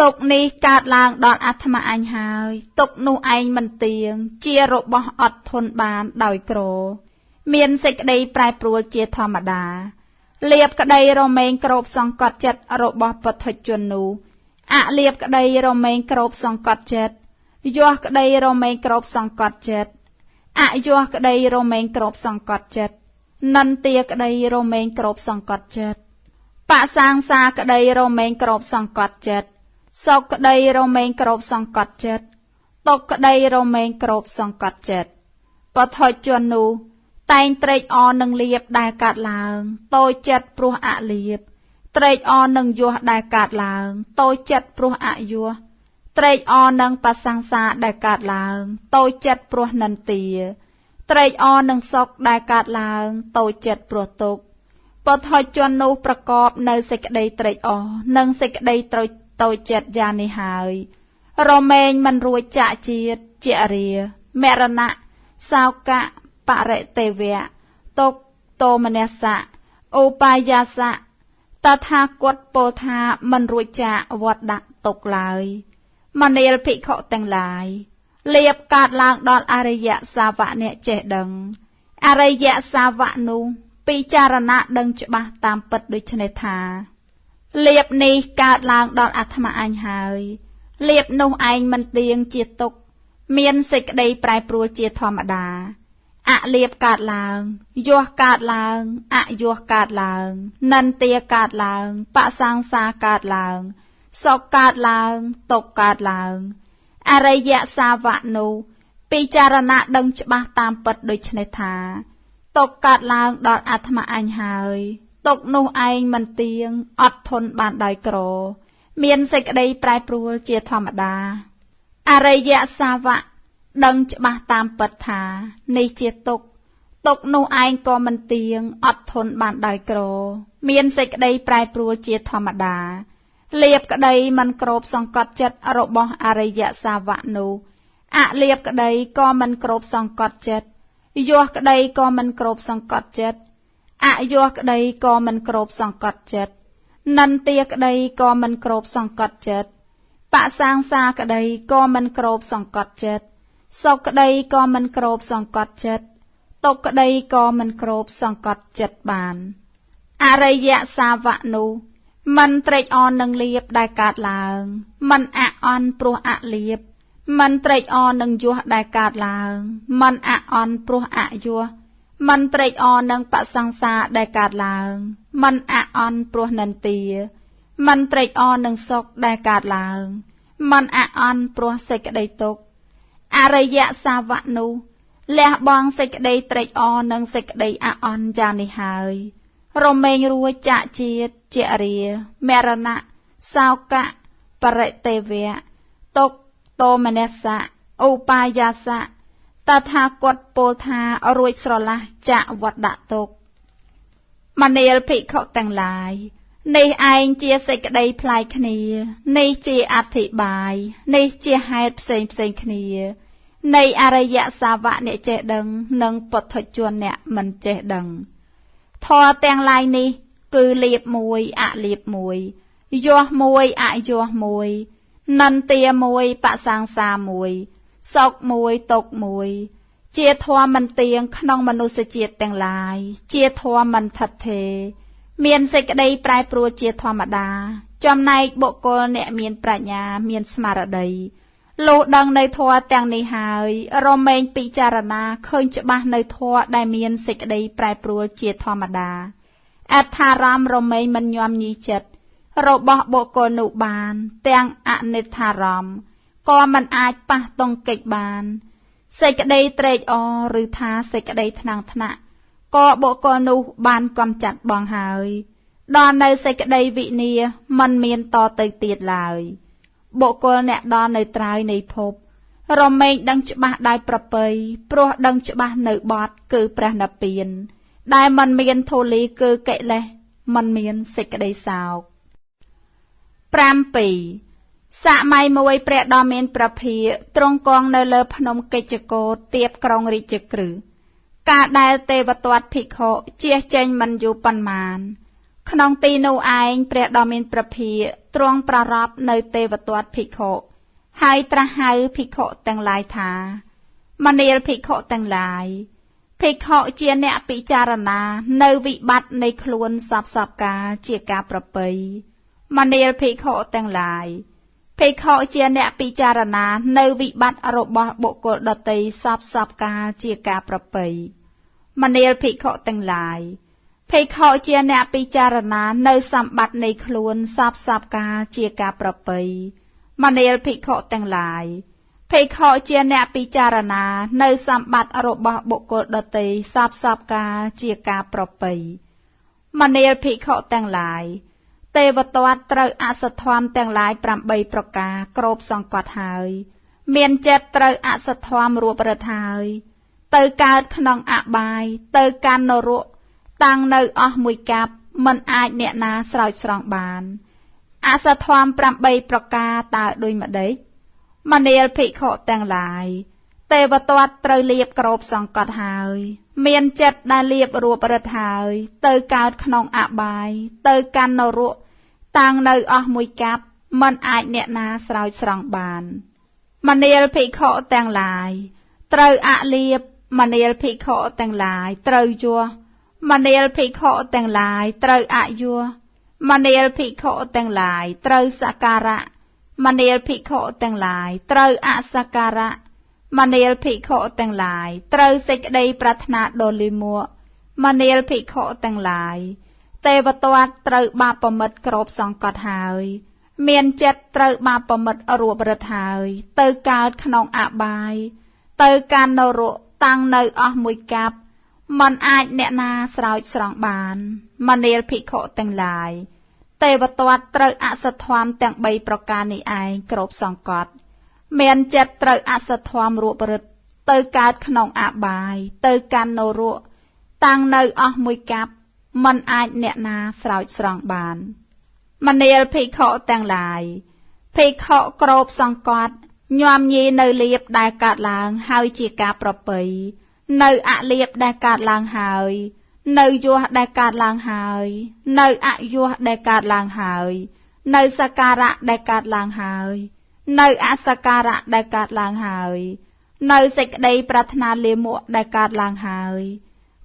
ទុក្ខនេះកើតឡើងដល់អាត្មាអញហើយទុក្ខនោះឯងមិនទៀងជារបស់អត់ធន់បានដោយក្រមានសេចក្តីប្រែប្រួលជាធម្មតាលៀបក្តីរមែងគ្របសង្កត់ចិត្តរបស់ពុទ្ធជននោះអលៀបក្តីរមែងគ្របសង្កត់ចិត្តយោះក្តីរមែងគ្របសង្កត់ចិត្តអយោះក្តីរមែងគ្របសង្កត់ចិត្តនន្ទាក្តីរមែងគ្របសង្កត់ចិត្តបសាងសាក្តីរមែងគ្របសង្កត់ចិត្តសុខក្តីរមែងគ្របសង្កត់ចិត្តទុក្ខក្តីរមែងគ្របសង្កត់ចិត្តពុទ្ធជននោះតែងត្រេកអរនឹងលៀបដែលកាត់ឡើងតូចចិត្តព្រោះអលៀបត្រេកអរនឹងយោះដែលកាត់ឡើងតូចចិត្តព្រោះអយោះត្រេកអរនឹងបសង្សាដែលកាត់ឡើងតូចចិត្តព្រោះនន្ទាត្រេកអរនឹងសុខដែលកាត់ឡើងតូចចិត្តព្រោះទុក្ខពុទ្ធជននោះប្រកបនៅសេចក្តីត្រេកអរនិងសេចក្តីតូចចិត្តយ៉ាងនេះហើយរមែងមិនរួចចាកជាតិជារាមរណៈសោកៈបរិទេវៈទុក្ខទោមនស្សៈឧបាយសៈតថាគតពោលថាមិនរួចចាកវត្តដាក់ទុក្ខឡើយមនាលភិក្ខុទាំងឡាយលៀបកាត់ឡើងដល់អរិយសាវកអ្នកចេះដឹងអរិយសាវកនោះពិចារណាដឹងច្បាស់តាមពិតដូច្នេះថាលៀបនេះកើតឡើងដល់អាត្មាអញហើយលៀបនោះឯងមិនទៀងជាទុក្ខមានសេចក្តីប្រែប្រួលជាធម្មតាអលៀបកើតឡើងយោះកើតឡើងអយោះកើតឡើងនន្ទាកើតឡើងបសង្សាកើតឡើងសុខកើតឡើងទុក្ខកើតឡើងអរិយសាវកនោះពិចារណាដឹងច្បាស់តាមពិតដូច្នេះថាទុក្ខកើតឡើងដល់អាត្មាអញហើយទុក្ខនោះឯងមិនទៀងអត់ធន់បានដោយក្រមានសេចក្តីប្រែប្រួលជាធម្មតាអរិយសាវកដឹងច្បាស់តាមពិតថានេះជាទុក្ខទុក្ខនោះឯងក៏មិនទៀងអត់ធន់បានដោយក្រមានសេចក្តីប្រែប្រួលជាធម្មតាលៀបក្តីមិនគ្របសង្កត់ចិត្តរបស់អរិយសាវកនោះអលៀបក្តីក៏មិនគ្របសង្កត់ចិត្តយោះក្តីក៏មិនគ្របសង្កត់ចិត្តអយោះក្តីក៏មិនគ្របសង្កត់ចិត្តនន្ទាក្តីក៏មិនគ្របសង្កត់ចិត្តបសាងសាក្តីក៏មិនគ្របសង្កត់ចិត្តសុខក្តីក៏មិនគ្របសង្កត់ចិត្តទុក្ខក្តីក៏មិនគ្របសង្កត់ចិត្តបានអរិយសាវកនោះមិនត្រេកអរនឹងលៀបដែលកើតឡើងមិនអអន់ព្រោះអលៀបមិនត្រេកអរនឹងយោះដែលកើតឡើងមិនអអន់ព្រោះអយោះមិនត្រេកអរនឹងបសង្សារដែលកើតឡើងមិនអអន់ព្រោះនន្ទាមិនត្រេកអរនឹងសុខដែលកើតឡើងមិនអអន់ព្រោះសេចក្តីទុក្ខអរិយសាវកនោះលះបង់សេចក្តីត្រេកអរនិងសេចក្តីអអន់យ៉ាងនេះហើយរមែងរួចចាកជាតិជារាមរណៈសោកៈបរិទេវៈទុក្ខទោមនស្សៈឧបាយសៈតថាគតពោលថារួចស្រឡះចាកវត្តដាក់ទុក្ខមនាលភិក្ខុទាំងឡាយនេះឯងជាសេចក្តីប្លែកគ្នានេះជាអធិប្បាយនេះជាហេតុផ្សេងគ្នានៃអរិយសាវកអ្នកចេះដឹងនិងពុទ្ធជនអ្នកមិនចេះដឹងធម៌ទាំងឡាយនេះគឺលៀបមួយអលៀបមួយយោះមួយអយោះមួយ និន្ទាមួយបសាងសាមួយសោកមួយតកមួយជាធម៌មិនទៀងក្នុងមនុស្សជាតិទាំងឡាយជាធម៌មិនថិតថេរមានសេចក្តីប្រែប្រួលជាធម្មតាចំណែកបុគ្គលអ្នកមានប្រាជ្ញាមានស្មារតីលុះដឹងនៅធម៌ទាំងនេះហើយរមែងពិចារណាឃើញច្បាស់នៅធម៌ដែលមានសេចក្តីប្រែប្រួលជាធម្មតាអត្ថារម្មណ៍រមែងមិនញោមញីចិត្តរបស់បុគ្គលនោះបានទាំងអនិច្ចារម្មណ៍ក៏មិនអាចប៉ះទង្គិចបានសេចក្តីត្រេកអរឬថាសេចក្តីថ្នាំងថ្នាក់ក៏បុគ្គលនោះបានកំចាត់បងហើយដល់នៅសេចក្តីវិនាសមិនមានតទៅទៀតឡើយបុគ្គលអ្នកដល់នៅត្រើយនៃភពរមែងដឹងច្បាស់ដោយប្រពៃព្រោះដឹងច្បាស់នៅបទគឺព្រះនិព្វានដែលមិនមានធូលីគឺកិលេសមិនមានសេចក្តីសោក7សម័យមួយព្រះដ៏មានព្រះភិក្ខទ្រង់គង់នៅលើភ្នំកិច្ចកោฏទៀបក្រុងរាជក្រឹសកាលដែលទេវទត្តភិក្ខុជៀសចេញមិនយូរប៉ុន្មានក្នុងទីនោះឯងព្រះដ៏មានព្រះភិក្ខទ្រង់ប្រារព្ធនៅទេវទត្តភិក្ខុហើយត្រាស់ហៅភិក្ខុទាំងឡាយថាមនាលភិក្ខុទាំងឡាយភិក្ខុជាអ្នកពិចារណានៅវិបត្តិនៃខ្លួនសពកាលជាការប្រពៃមនាលភិក្ខុទាំងឡាយភិក្ខុជាអ្នកពិចារណានៅវិបត្តិរបស់បុគ្គលដទៃសពកាលជាការប្រពៃមនាលភិក្ខុទាំងឡាយភិក្ខុជាអ្នកពិចារណានៅសម្បត្តិនៃខ្លួនសពកាលជាការប្រពៃមនាលភិក្ខុទាំងឡាយភិក្ខុជាអ្នកពិចារណានៅសម្បត្តិរបស់បុគ្គលដទៃសពកាលជាការប្រពៃមនាលភិក្ខុទាំងឡាយទេវទត្តត្រូវអសធម្មទាំងឡាយ8ប្រការគ្របសង្កត់ហើយមានចិត្តត្រូវអសធម្មរួបរត់ហើយទៅកើតក្នុងអបាយទៅកាន់នរកតាំងនៅអស់មួយកាប់មិនអាចអ្នកណាស្រោចស្រង់បានអសធម្ម8ប្រការតើដូចម្ដេចមនាលភិក្ខុទាំងឡាយទេវទត្តត្រូវលៀបគ្របសង្កត់ហើយមានចិត្តដែលលៀបរួបរត់ហើយទៅកើតក្នុងអបាយទៅកាន់នរកតាំងនៅអស់មួយកាប់មិនអាចអ្នកណាស្រោចស្រង់បានមនាលភិក្ខុទាំងឡាយត្រូវអលៀបមនាលភិក្ខុទាំងឡាយត្រូវយោមនាលភិក្ខុទាំងឡាយត្រូវអយោមនាលភិក្ខុទាំងឡាយត្រូវសក្ការៈមនាលភិក្ខុទាំងឡាយត្រូវអសក្ការៈមនាលភិក្ខុទាំងឡាយត្រូវសេចក្តីប្រាថ្នាដ៏លីមួកមនាលភិក្ខុទាំងឡាយទេវទត្តត្រូវបាបមិត្តគ្របសង្កត់ហើយមានចិត្តត្រូវបាបមិត្តរួបរត់ហើយទៅកើតក្នុងអបាយទៅកាន់នរកតាំងនៅអស់មួយកាប់មិនអាចអ្នកណាស្រោចស្រង់បានមនាលភិក្ខុទាំងឡាយទេវទត្តត្រូវអសធម្មទាំង3ប្រការនេះឯងគ្របសង្កត់មានចិត្តត្រូវអសធម្មរួបរត់ទៅកើតក្នុងអបាយទៅកាន់នរកតាំងនៅអស់មួយកាប់មិនអាចអ្នកណាស្រោចស្រង់បានមនាលភិក្ខុទាំងឡាយភិក្ខុគ្របសង្កត់ញោមញីនៅលៀបដែលកើតឡើងហើយជាការប្រពៃនៅអលៀបដែលកើតឡើងហើយនៅយោះដែលកើតឡើងហើយនៅអយោះដែលកើតឡើងហើយនៅសក្ការៈដែលកើតឡើងហើយនៅអសក្ការៈដែលកើតឡើងហើយនៅសេចក្តីប្រាថ្នាលាមកដែលកើតឡើងហើយ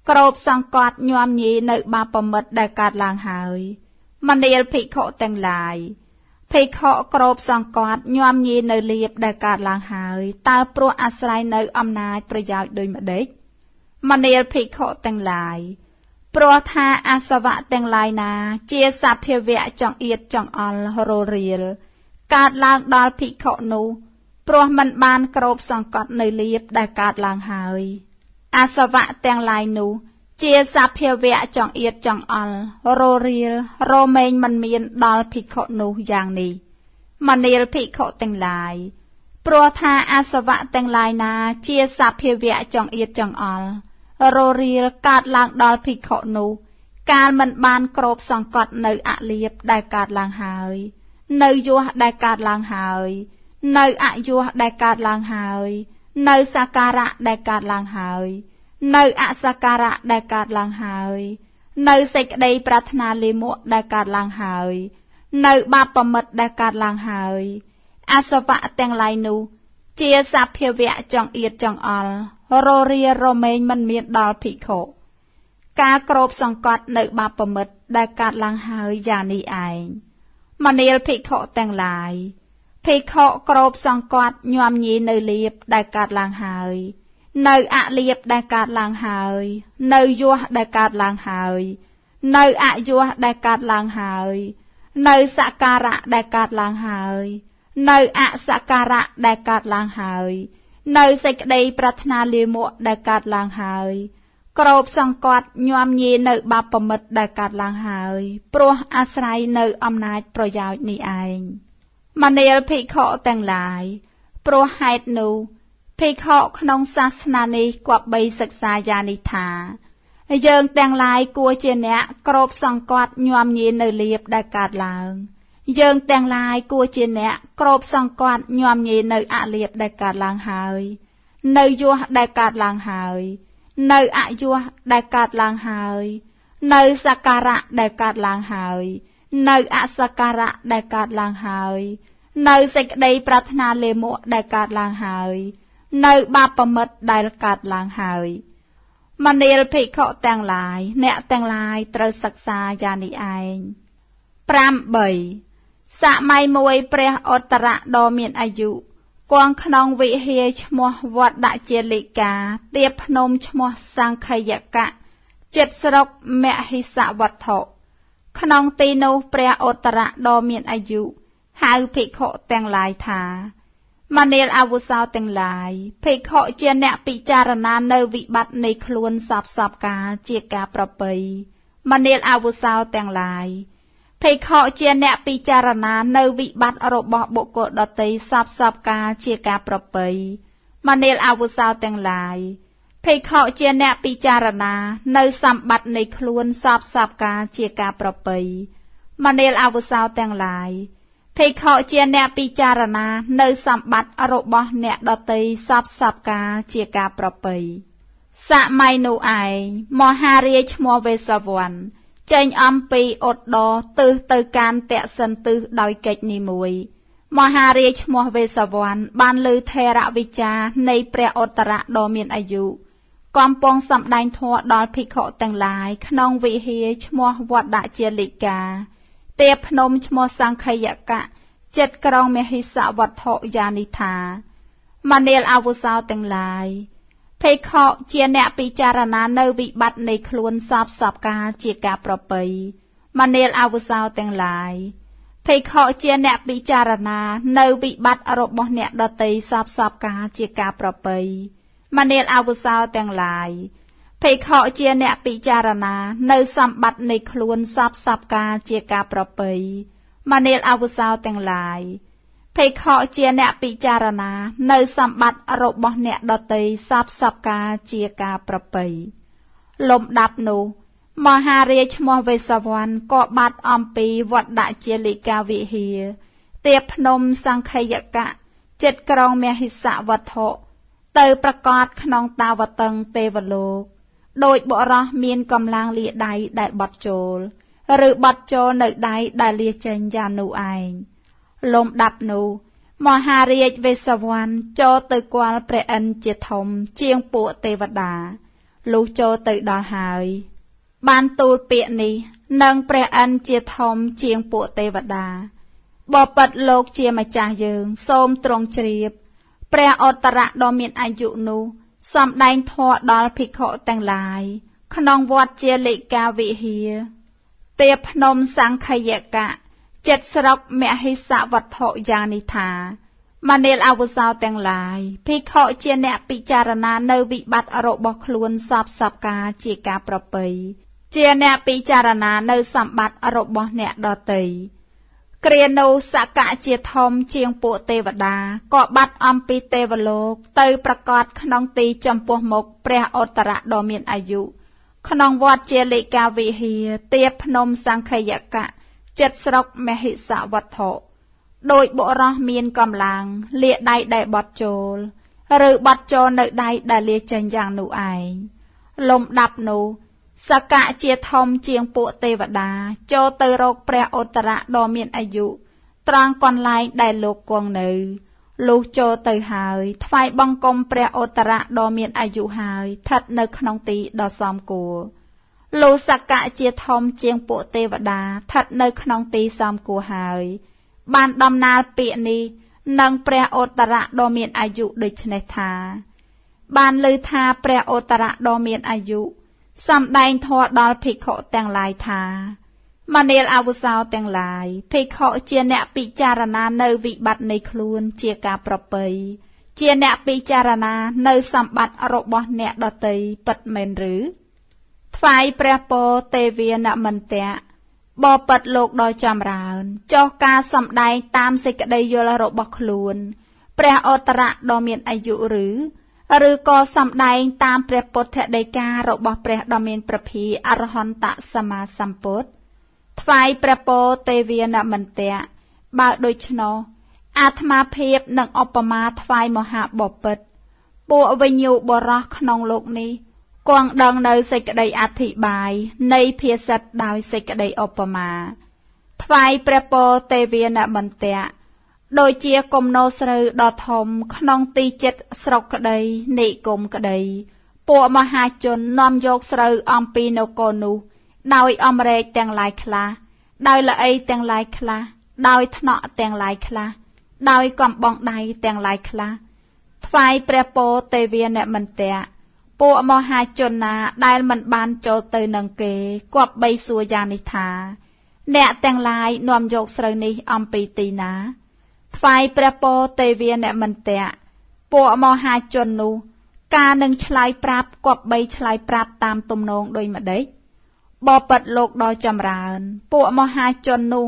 គ្របសង្កត់ញោមញីនៅបាបមិត្តដែលកើតឡើងហើយមនាលភិក្ខុទាំងឡាយភិក្ខុគ្របសង្កត់ញោមញីនៅលៀបដែលកើតឡើងហើយតើព្រោះអាស្រ័យនៅអំណាចប្រយោជន៍ដូចម្ដេចមនាលភិក្ខុទាំងឡាយព្រោះថាអាសវៈទាំងឡាយណាជាសភាវៈចង្អៀតចង្អល់រលរៀលកើតឡើងដល់ភិក្ខុនោះព្រោះមិនបានគ្របសង្កត់នៅលៀបដែលកើតឡើងហើយអាសវៈទាំងឡាយនោះជាសភាវៈចង្អៀតចង្អល់រលរៀលរមែងមិនមានដល់ភិក្ខុនោះយ៉ាងនេះមនាលភិក្ខុទាំងឡាយព្រោះថាអាសវៈទាំងឡាយណាជាសភាវៈចង្អៀតចង្អល់រលរៀលកើតឡើងដល់ភិក្ខុនោះកាលមិនបានគ្របសង្កត់នៅអលៀបដែលកើតឡើងហើយនៅយោះដែលកើតឡើងហើយនៅអយោះដែលកើតឡើងហើយនៅសក្ការៈដែលកើតឡើងហើយនៅអសក្ការៈដែលកើតឡើងហើយនៅសេចក្តីប្រាថ្នាលាមកដែលកើតឡើងហើយនៅបាបមិត្តដែលកើតឡើងហើយ អាសវៈទាំងឡាយនោះជាសភាវៈចង្អៀតចង្អល់ររារមែងមិនមានដល់ភិក្ខុការគ្របសង្កត់នៅបាបមិត្តដែលកើតឡើងហើយយ៉ាងនេះឯងមនាលភិក្ខុទាំងឡាយភិក្ខុគ្របសង្កត់ញោមញីនៅលៀបដែលកើតឡើងហើយនៅអលៀបដែលកើតឡើងហើយនៅយោះដែលកើតឡើងហើយនៅអយោះដែលកើតឡើងហើយនៅសក្ការៈដែលកើតឡើងហើយនៅអសក្ការៈដែលកើតឡើងហើយនៅសេចក្តីប្រាថ្នាលាមកដែលកើតឡើងហើយគ្របសង្កត់ញោមញីនៅបាបមិត្តដែលកើតឡើងហើយព្រោះអាស្រ័យនៅអំណាចប្រយោជន៍នេះឯងមនាលភិក្ខុទាំងឡាយព្រោះហេតុនោះភិក្ខុក្នុងសាសនានេះគប្បីសិក្សាយ៉ាងនេះថាយើងទាំងឡាយគួរជាអ្នកគ្របសង្កត់ញោមញីនៅលៀបដែលកើតឡើងយើងទាំងឡាយគួរជាអ្នកគ្របសង្កត់ញោមញីនៅអលៀបដែលកើតឡើងហើយនៅយោះដែលកើតឡើងហើយនៅអយោះដែលកើតឡើងហើយនៅសក្ការៈដែលកើតឡើងហើយនៅអសក្ការៈដែលកើតឡើងហើយនៅសេចក្តីប្រាថ្នាលាមកដែលកើតឡើងហើយនៅបាបមិត្តដែលកើតឡើងហើយមនាលភិក្ខុទាំងឡាយអ្នកទាំងឡាយត្រូវសិក្សាយ៉ាងនេះឯង 8. សម័យមួយព្រះឧត្តរៈដ៏មានអាយុគង់ក្នុងវិហារឈ្មោះវត្តជាលិកាទៀបភ្នំឈ្មោះសង្ខយកៈជិតស្រុកមហិសវត្ថុក្នុងទីនោះព្រះឧត្តរៈដ៏មានអាយុហៅភិក្ខុទាំងឡាយថាមនាលអាវុសោទាំងឡាយភិក្ខុជាអ្នកពិចារណានៅវិបត្តិនៃខ្លួនសពកាលជាការប្រពៃមនាលអាវុសោទាំងឡាយភិក្ខុជាអ្នកពិចារណានៅវិបត្តិរបស់បុគ្គលដទៃសពកាលជាការប្រពៃមនាលអាវុសោទាំងឡាយភិក្ខុជាអ្នកពិចារណានៅសម្បត្តិនៃខ្លួនសពកាលជាការប្រពៃមនាលអាវុសោទាំងឡាយភិក្ខុជាអ្នកពិចារណានៅសម្បត្តិរបស់អ្នកដទៃសពកាលជាការប្រពៃសម័យនោះឯងមហារាជឈ្មោះវេស្សវណ្ណចេញអំពីឧត្តរទិសទៅកាន់តក្សិណទិសដោយកិច្ចនេះមួយមហារាជឈ្មោះវេស្សវណ្ណបានឮថេរវិចារនៃព្រះឧត្តរៈដ៏មានអាយុកំពុងសម្ដែងធម៌ដល់ភិក្ខុទាំងឡាយក្នុងវិហារឈ្មោះវត្តជាលិកាទៀបភ្នំឈ្មោះសង្ខយកៈចិត្តក្រុងមហិសវត្ថុយ៉ាងនេះថាមនាលអាវុសោទាំងឡាយភិក្ខុជាអ្នកពិចារណានៅវិបត្តិនៃខ្លួនសពកាលជាការប្រពៃមនាលអាវុសោទាំងឡាយភិក្ខុជាអ្នកពិចារណានៅវិបត្តិរបស់អ្នកដទៃសពកាលជាការប្រពៃមនាលអាវុសោទាំងឡាយភិក្ខុជាអ្នកពិចារណានៅសម្បត្តិនៃខ្លួនសពកាលជាការប្រពៃមនាលអាវុសោទាំងឡាយភិក្ខុជាអ្នកពិចារណានៅសម្បត្តិរបស់អ្នកដទៃសពកាលជាការប្រពៃលំដាប់នោះមហារាជឈ្មោះវេស្សវណ្ណក៏បាត់អំពីវត្តជាលិកាវិហារទៀបភ្នំសង្ខយកៈចិត្តក្រុងមហិសវត្ថុទៅប្រកាសក្នុងតាវតឹងទេវលោកដោយបុរសមានកម្លាំងលាដៃដែលបត់ចូលឬបត់ចូលនៅដៃដែលលាចេញយ៉ាងនោះឯងលំដាប់នោះមហារាជវេស្សវណ្ណចូលទៅគាល់ព្រះឥន្ទជាធំជាងពួកទេវតាលុះចូលទៅដល់ហើយបានទូលពាក្យនេះនឹងព្រះឥន្ទជាធំជាងពួកទេវតាបបិទ្ធលោកជាម្ចាស់យើងសូមទ្រង់ជ្រាបព្រះឧត្តរៈដ៏មានអាយុនោះសម្ដែងធម៌ដល់ភិក្ខុទាំងឡាយក្នុងវត្តជាលិកាវិហារទៀបភ្នំសង្ខយកៈចិត្តស្រុកមហិសវត្ថុយ៉ាងនេះថាមនាលអាវុសោទាំងឡាយភិក្ខុជាអ្នកពិចារណានៅវិបត្តិរបស់ខ្លួនសពកាលជាការប្រពៃជាអ្នកពិចារណានៅសម្បត្តិរបស់អ្នកដទៃគ្រានោះសកៈជាធំជាងពួកទេវតាក៏បាត់អំពីទេវលោកទៅប្រកាសក្នុងទីចំពោះមុខព្រះឧត្តរៈដ៏មានអាយុក្នុងវត្តជាលិកាវិហារទៀបភ្នំសង្ខយកៈចិត្តស្រុកមហិសវត្ថុដោយបុរសមានកម្លាំងលាដៃដែលបត់ចូលឬបត់ចូលនៅដៃដែលលាចេញយ៉ាងនោះឯងលំដាប់នោះសកៈជាធំជាងពួកទេវតាចូលទៅរកព្រះឧត្តរៈដ៏មានអាយុ ត្រង់កន្លែងដែលលោកគង់នៅលុះចូលទៅហើយថ្វាយបង្គំព្រះឧត្តរៈដ៏មានអាយុហើយស្ថិតនៅក្នុងទីដ៏សមគួរលុះសក្កៈជាធំជាងពួកទេវតាស្ថិតនៅក្នុងទីសមគួរហើយបានដំណាលពាក្យនេះនឹងព្រះឧត្តរៈដ៏មានអាយុដូច្នេះថាបានឮថាព្រះឧត្តរៈដ៏មានអាយុសម្ដែងធម៌ដល់ភិក្ខុទាំងឡាយថាមនាលអាវុសោទាំងឡាយភិក្ខុជាអ្នកពិចារណានៅវិបត្តិនៃខ្លួនជាការប្រពៃជាអ្នកពិចារណានៅសម្បត្តិរបស់អ្នកដទៃពិតមែនឬថ្វាយព្រះពរទេវានមន្តៈបបិទ្ធលោកដ៏ចម្រើនចុះការសម្ដែងតាមសេចក្តីយល់របស់ខ្លួនព្រះឧត្តរៈដ៏មានអាយុឬក៏សម្ដែងតាមព្រះពុទ្ធដីការបស់ព្រះដ៏មានព្រះភិក្ខអរហន្តសម្មាសម្ពុទ្ធថ្វាយព្រះពរទេវានមន្តៈបើដូច្នោះអាត្មាភាពនឹងឧបមាថ្វាយមហាបពិតពួកវិញ្ញូបរោះក្នុងលោកនេះគង់ដឹងនៅសេចក្តីអធិប្បាយនៃភាសិតដោយសេចក្តីឧបមាថ្វាយព្រះពរទេវានមន្តៈដូចជាគំនរស្រូវដ៏ធំក្នុងទីជិតស្រុកក្តីនិគមក្តីពួកមហាជននាំយកស្រូវអំពីនគរនោះដោយអំរែកទាំងឡាយខ្លះដោយល្អីទាំងឡាយខ្លះដោយថ្នាក់ទាំងឡាយខ្លះដោយកំបងដៃទាំងឡាយខ្លះថ្វាយព្រះពរទេវានមន្តៈពួកមហាជនណាដែលមិនបានចូលទៅនឹងគេគប្បីសួរយ៉ាងនេះថាអ្នកទាំងឡាយនាំយកស្រូវនេះអំពីទីណាថ្វាយព្រះពរទេវានមន្តៈពួកមហាជននោះការនឹងឆ្លើយប្រាប់គប្បីឆ្លើយប្រាប់តាមទំនងដូចម្ដេចបបិទ្ធលោកដ៏ចម្រើនពួកមហាជននោះ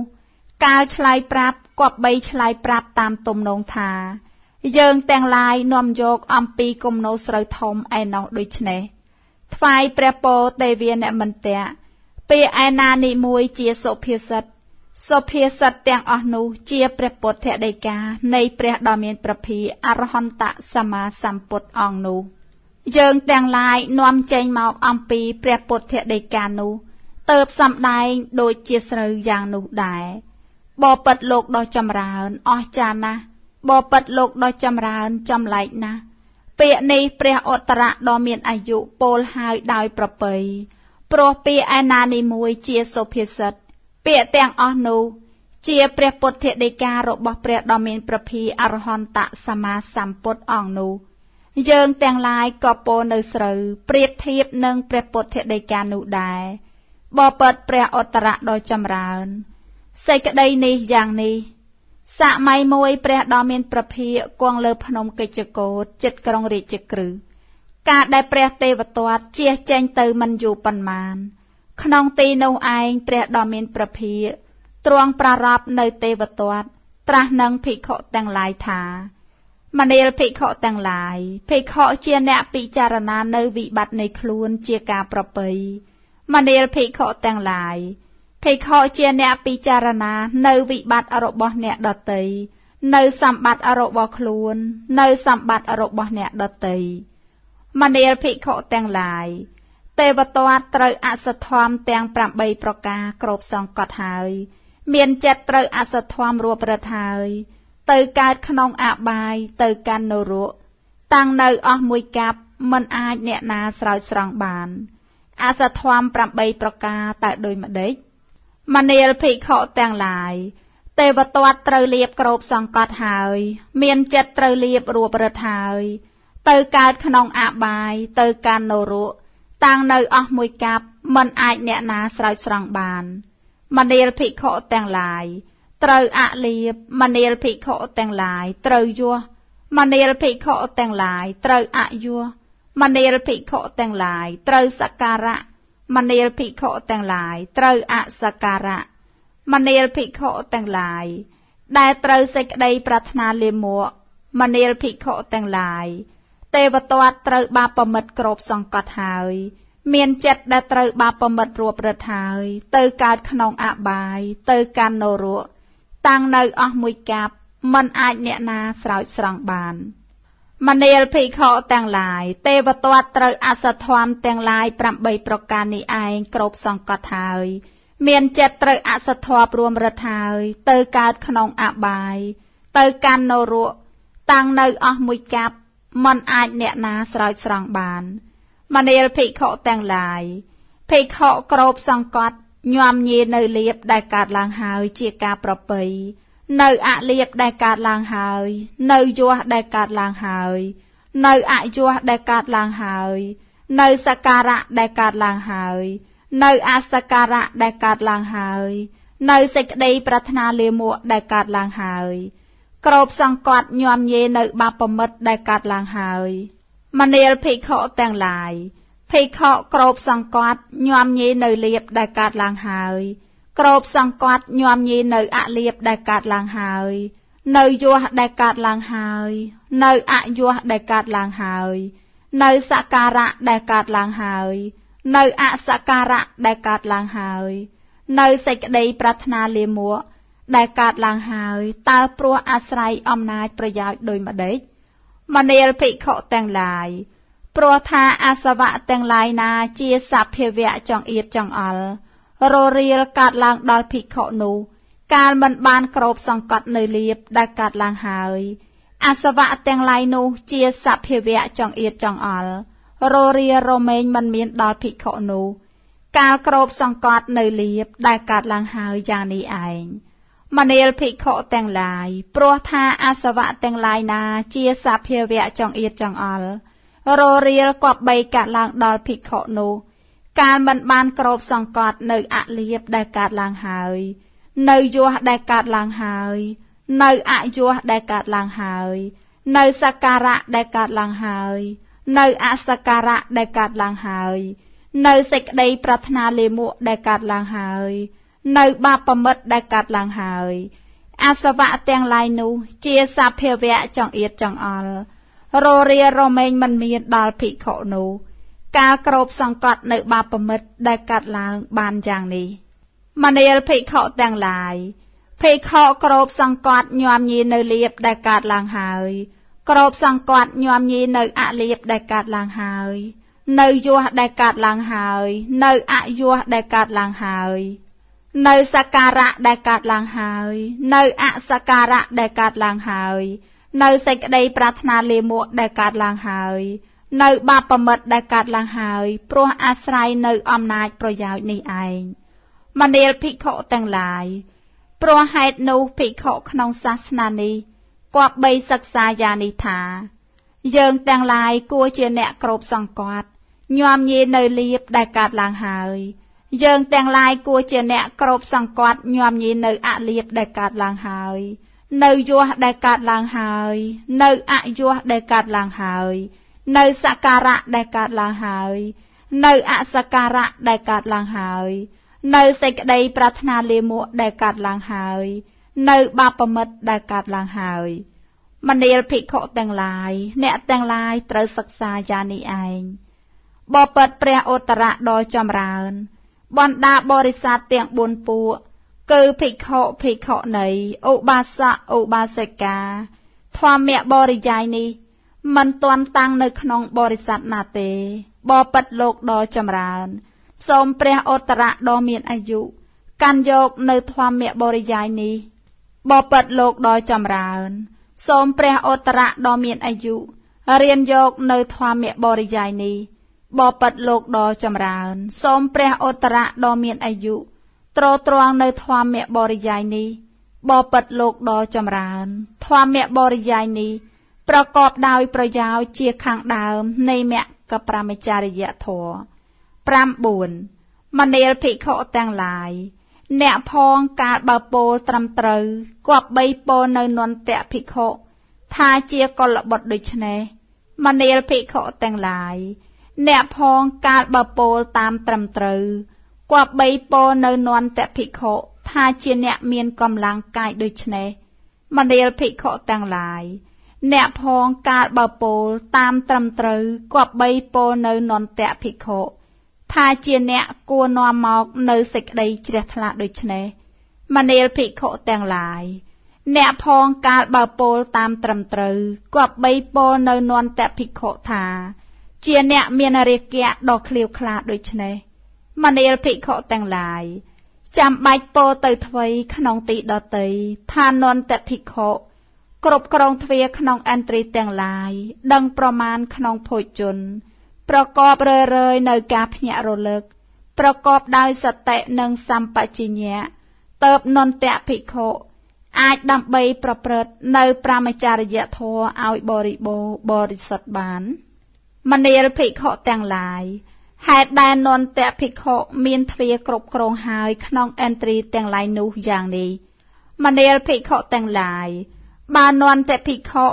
កាលឆ្លើយប្រាប់គប្បីឆ្លើយប្រាប់តាមទំនងថាយើងទាំងឡាយនាំយកអំពីគំនរស្រូវធំឯណោះដូច្នេះថ្វាយព្រះពរទេវានមន្តៈពាក្យឯណានិមួយជាសុភាសិតទាំងអស់នោះជាព្រះពុទ្ធដីកានៃព្រះដ៏មានព្រះភិក្ខអរហន្តសម្មាសម្ពុទ្ធអង្គនោះយើងទាំងឡាយនាំចេញមកអំពីព្រះពុទ្ធដីកានោះទើបសម្ដែងដូចជាស្រូវយ៉ាងនោះដែរបបិទ្ធលោកដ៏ចម្រើនអស្ចារ្យណាស់បបិទ្ធលោកដ៏ចម្រើនចម្លែកណាស់ពាក្យនេះព្រះឧត្តរៈដ៏មានអាយុពោលហើយដោយប្រពៃព្រោះពាក្យឯណានិមួយជាសុភាសិតពាក្យទាំងអស់នោះជាព្រះពុទ្ធដីការបស់ព្រះដ៏មានព្រះភិក្ខអរហន្តសម្មាសម្ពុទ្ធអង្គនោះយើងទាំងឡាយក៏ពោលនៅស្រូវប្រៀបធៀបនឹងព្រះពុទ្ធដីកានោះដែរបបិទ្ធព្រះឧត្តរៈដ៏ចម្រើនសេចក្តីនេះយ៉ាងនេះសម័យមួយព្រះដ៏មានព្រះភិក្ខគង់លើភ្នំកិច្ចកោฏជិតក្រុងរាជក្រឹសការដែលព្រះទេវទត្តជះចេញទៅមិនយូរប៉ុន្មានក្នុងទីនោះឯងព្រះដ៏មានព្រះភិក្ខទ្រង់ប្រារព្ធនៅទេវទត្តត្រាស់នឹងភិក្ខុទាំងឡាយថាមនាលភិក្ខុទាំងឡាយភិក្ខុជាអ្នកពិចារណានៅវិបត្តិនៃខ្លួនជាការប្រពៃមនាលភិក្ខុទាំងឡាយភិក្ខុជាអ្នកពិចារណានៅវិបត្តិរបស់អ្នកដទៃនៅសម្បត្តិរបស់ខ្លួននៅសម្បត្តិរបស់អ្នកដទៃមនាលភិក្ខុទាំងឡាយទេវទត្តត្រូវអសធម្មទាំង8ប្រការគ្រប់សង្កត់ហើយមានចិត្តត្រូវអសធម្មរួបរិទ្ធហើយទៅកើតក្នុងអបាយទៅកាន់នរកតាំងនៅអស់មួយកាប់មិនអាចអ្នកណាស្រោចស្រង់បានអសធម្ម8ប្រការតើដូចម្ដេចមនាលភិក្ខុទាំងឡាយទេវទត្តត្រូវលៀបគ្របសង្កត់ហើយមានចិត្តត្រូវលៀបរួបរិទ្ធហើយទៅកើតក្នុងអបាយទៅកាន់នរកតាំងនៅអស់មួយកាប់មិនអាចអ្នកណាស្រោចស្រង់បានមនាលភិក្ខុទាំងឡាយត្រូវអលៀបមនាលភិក្ខុទាំងឡាយត្រូវយោះមនាលភិក្ខុទាំងឡាយត្រូវអយោះមនាលភិក្ខុទាំងឡាយត្រូវសក្ការៈមនាលភិក្ខុទាំងឡាយត្រូវអសក្ការៈមនាលភិក្ខុទាំងឡាយដែលត្រូវសេចក្តីប្រាថ្នាលាមកមនាលភិក្ខុទាំងឡាយទេវទត្តត្រូវបាបមិត្តគ្រប់សង្កត់ហើយមានចិត្តដែលត្រូវបាបមិត្តរួបរិទ្ធហើយទៅកើតក្នុងអបាយទៅកាន់នរកតាំងនៅអស់មួយកាប់មិនអាចអ្នកណាស្រោចស្រង់បានមនាលភិក្ខុទាំងឡាយទេវទត្តត្រូវអសធម្មទាំងឡាយ8ប្រការនេះឯងគ្រប់សង្កត់ហើយ មានចិត្តត្រូវអសធរព្រមរត់ហើយទៅកើតក្នុងអបាយទៅកាន់នរកតាំងនៅអស់មួយកាប់មិនអាចអ្នកណាស្រោចស្រង់បានមនាលភិក្ខុទាំងឡាយភិក្ខុក្របសង្កត់ញោមញីនៅលៀបដែលកើតឡើងហើយជាការប្រពៃនៅអលៀបដែលកើតឡើងហើយនៅយោះដែលកើតឡើងហើយនៅអយោះដែលកើតឡើងហើយនៅសក្ការៈដែលកើតឡើងហើយនៅអសក្ការៈដែលកើតឡើងហើយនៅសេចក្តីប្រាថ្នាលាមកដែលកើតឡើងហើយក្របសង្កត់ញោមញីនៅបាបមិត្តដែលកើតឡើងហើយមនាលភិក្ខុទាំងឡាយភិក្ខុក្របសង្កត់ញោមញីនៅលៀបដែលកើតឡើងហើយក្របសង្កត់ញោមញីនៅអលៀបដែលកើតឡើងហើយនៅយោះដែលកើតឡើងហើយនៅអយោះដែលកើតឡើងហើយនៅសក្ការៈដែលកើតឡើងហើយនៅអសក្ការៈដែលកើតឡើងហើយនៅសេចក្តីប្រាថ្នាលាមកដែលកើតឡើងហើយតើព្រោះអាស្រ័យអំណាចប្រយោជន៍ដូចម្ដេចមនាលភិក្ខុទាំងឡាយព្រោះថាអាសវៈទាំងឡាយណាជាសភាវៈចង្អៀតចង្អល់ររៀលកើតឡើងដល់ភិក្ខុនោះកាលមិនបានក្របសង្កត់នៅលៀបដែលកើតឡើងហើយអាសវៈទាំងឡាយនោះជាសភាវៈចង្អៀតចង្អល់ររៀលរមែងមិនមានដល់ភិក្ខុនោះកាលក្របសង្កត់នៅលៀបដែលកើតឡើងហើយយ៉ាងនេះឯងមនាលភិក្ខុទាំងឡាយព្រោះថាអាសវៈទាំងឡាយណាជាសភាវៈចង្អៀតចង្អល់ររៀលគប្បីកាត់ឡើងដល់ភិក្ខុនោះកាលមិនបានក្របសង្កត់នៅអលៀបដែលកើតឡើងហើយនៅយោះដែលកើតឡើងហើយនៅអយោះដែលកើតឡើងហើយនៅសក្ការៈដែលកើតឡើងហើយនៅអសក្ការៈដែលកើតឡើងហើយនៅសេចក្តីប្រាថ្នាលាមកដែលកើតឡើងហើយនៅបាបមិត្តដែលកើតឡើងហើយអាសវៈទាំងឡាយនោះជាសភាវៈចង្អៀតចង្អល់ររៀលរមែងមិនមានដល់ភិក្ខុនោះកាលក្របសង្កត់នៅបាបមិត្តដែលកើតឡើងបានយ៉ាងនេះមនាលភិក្ខុទាំងឡាយភិក្ខុក្របសង្កត់ញោមញីនៅលៀបដែលកើតឡើងហើយក្របសង្កត់ញោមញីនៅអលៀបដែលកើតឡើងហើយនៅយោះដែលកើតឡើងហើយនៅអយោះដែលកើតឡើងហើយនៅសក្ការៈដែលកើតឡើងហើយនៅអសក្ការៈដែលកើតឡើងហើយនៅសេចក្តីប្រាថ្នាលាមកដែលកើតឡើងហើយនៅបាបមិត្តដែលកើតឡើងហើយព្រោះអាស្រ័យនៅអំណាចប្រយោជន៍នេះឯងមនាលភិក្ខុទាំងឡាយព្រោះហេតុនោះភិក្ខុក្នុងសាសនានេះគប្បីសិក្សាយ៉ាងនេះថាយើងទាំងឡាយគួរជាអ្នកក្របសង្កត់ញោមញីនៅលៀបដែលកើតឡើងហើយយើងទាំងឡាយគួរជាអ្នកក្របសង្កត់ញោមញីនៅអលៀបដែលកើតឡើងហើយនៅយោះដែលកើតឡើងហើយនៅអយោះដែលកើតឡើងហើយនៅសក្ការៈដែលកើតឡើងហើយនៅអសក្ការៈដែលកើតឡើងហើយនៅសេចក្តីប្រាថ្នាលាមកដែលកើតឡើងហើយនៅបាបមិត្តដែលកើតឡើងហើយមនាលភិក្ខុទាំងឡាយអ្នកទាំងឡាយត្រូវសិក្សាយ៉ាងនេះឯងបបិទ្ធព្រះឧត្តរៈដ៏ចម្រើនបណ្ដាបរិស័ទទាំង4ពួកគឺភិក្ខុភិក្ខុនីឧបាសកឧបាសិកាធម្មបរិយាយនេះមិនទាន់តាំងនៅក្នុងបរិស័ទណាទេបបិទ្ធលោកដ៏ចម្រើនសូមព្រះឧត្តរៈដ៏មានអាយុកាន់យកនៅធម្មបរិយាយនេះបបិទ្ធលោកដ៏ចម្រើនសូមព្រះឧត្តរៈដ៏មានអាយុរៀនយកនៅធម្មបរិយាយនេះបបិទ្ធលោកដ៏ចម្រើនសូមព្រះឧត្តរៈដ៏មានអាយុទ្រទ្រង់នៅធម្មបរិយាយនេះបបិទ្ធលោកដ៏ចម្រើនធម្មបរិយាយនេះប្រកបដោយប្រយោជន៍ជាខាងដើមនៃមគ្គប្រមចរិយធម៌9មនាលភិក្ខុទាំងឡាយអ្នកផងកាលបើពោលត្រឹមត្រូវគប្បីពោលនៅនន្តៈភិក្ខុថាជាកុលបុត្រដូច្នេះមនាលភិក្ខុទាំងឡាយអ្នកផងកាលបើពោលតាមត្រឹមត្រូវគប្បីពោលនៅនន្តៈភិក្ខុថាជាអ្នកមានកម្លាំងកាយដូច្នេះមនាលភិក្ខុទាំងឡាយអ្នកផងកាលបើពោលតាមត្រឹមត្រូវគប្បីពោលនៅនន្តៈភិក្ខុថាជាអ្នកគួរនាំមកនៅសេចក្តីជ្រះថ្លាដូច្នេះមនាលភិក្ខុទាំងឡាយអ្នកផងកាលបើពោលតាមត្រឹមត្រូវគប្បីពោលនៅនន្តៈភិក្ខុថាជាអ្នកមានរាគៈដ៏ឃ្លាវខ្លាដូច្នេះមនាលភិក្ខុទាំងឡាយ จำใบโปเตยทวีขนองตีดอเตยทานนแต่ภิกขุกรบกรองทวีขนองอันตรีแต่งลายดังประมาณขนองโพจนประกอบเรยในกาพญโรเลิกประกอบได้สเตนังสัมปจิญญะเติบนนแต่ภิกขุอาจดำใบประเปิดในปรามจาริยโทเอาบริโภบริสุทธิ์บานมณีรภิกขุแต่งลายหายได้นนแต่ภิกขุมีนทวีกรบกรองหายขนองอันตรีแต่งลายนูอย่างนี้มณีรภิกขุแต่งลายบานนแต่ภิกขุ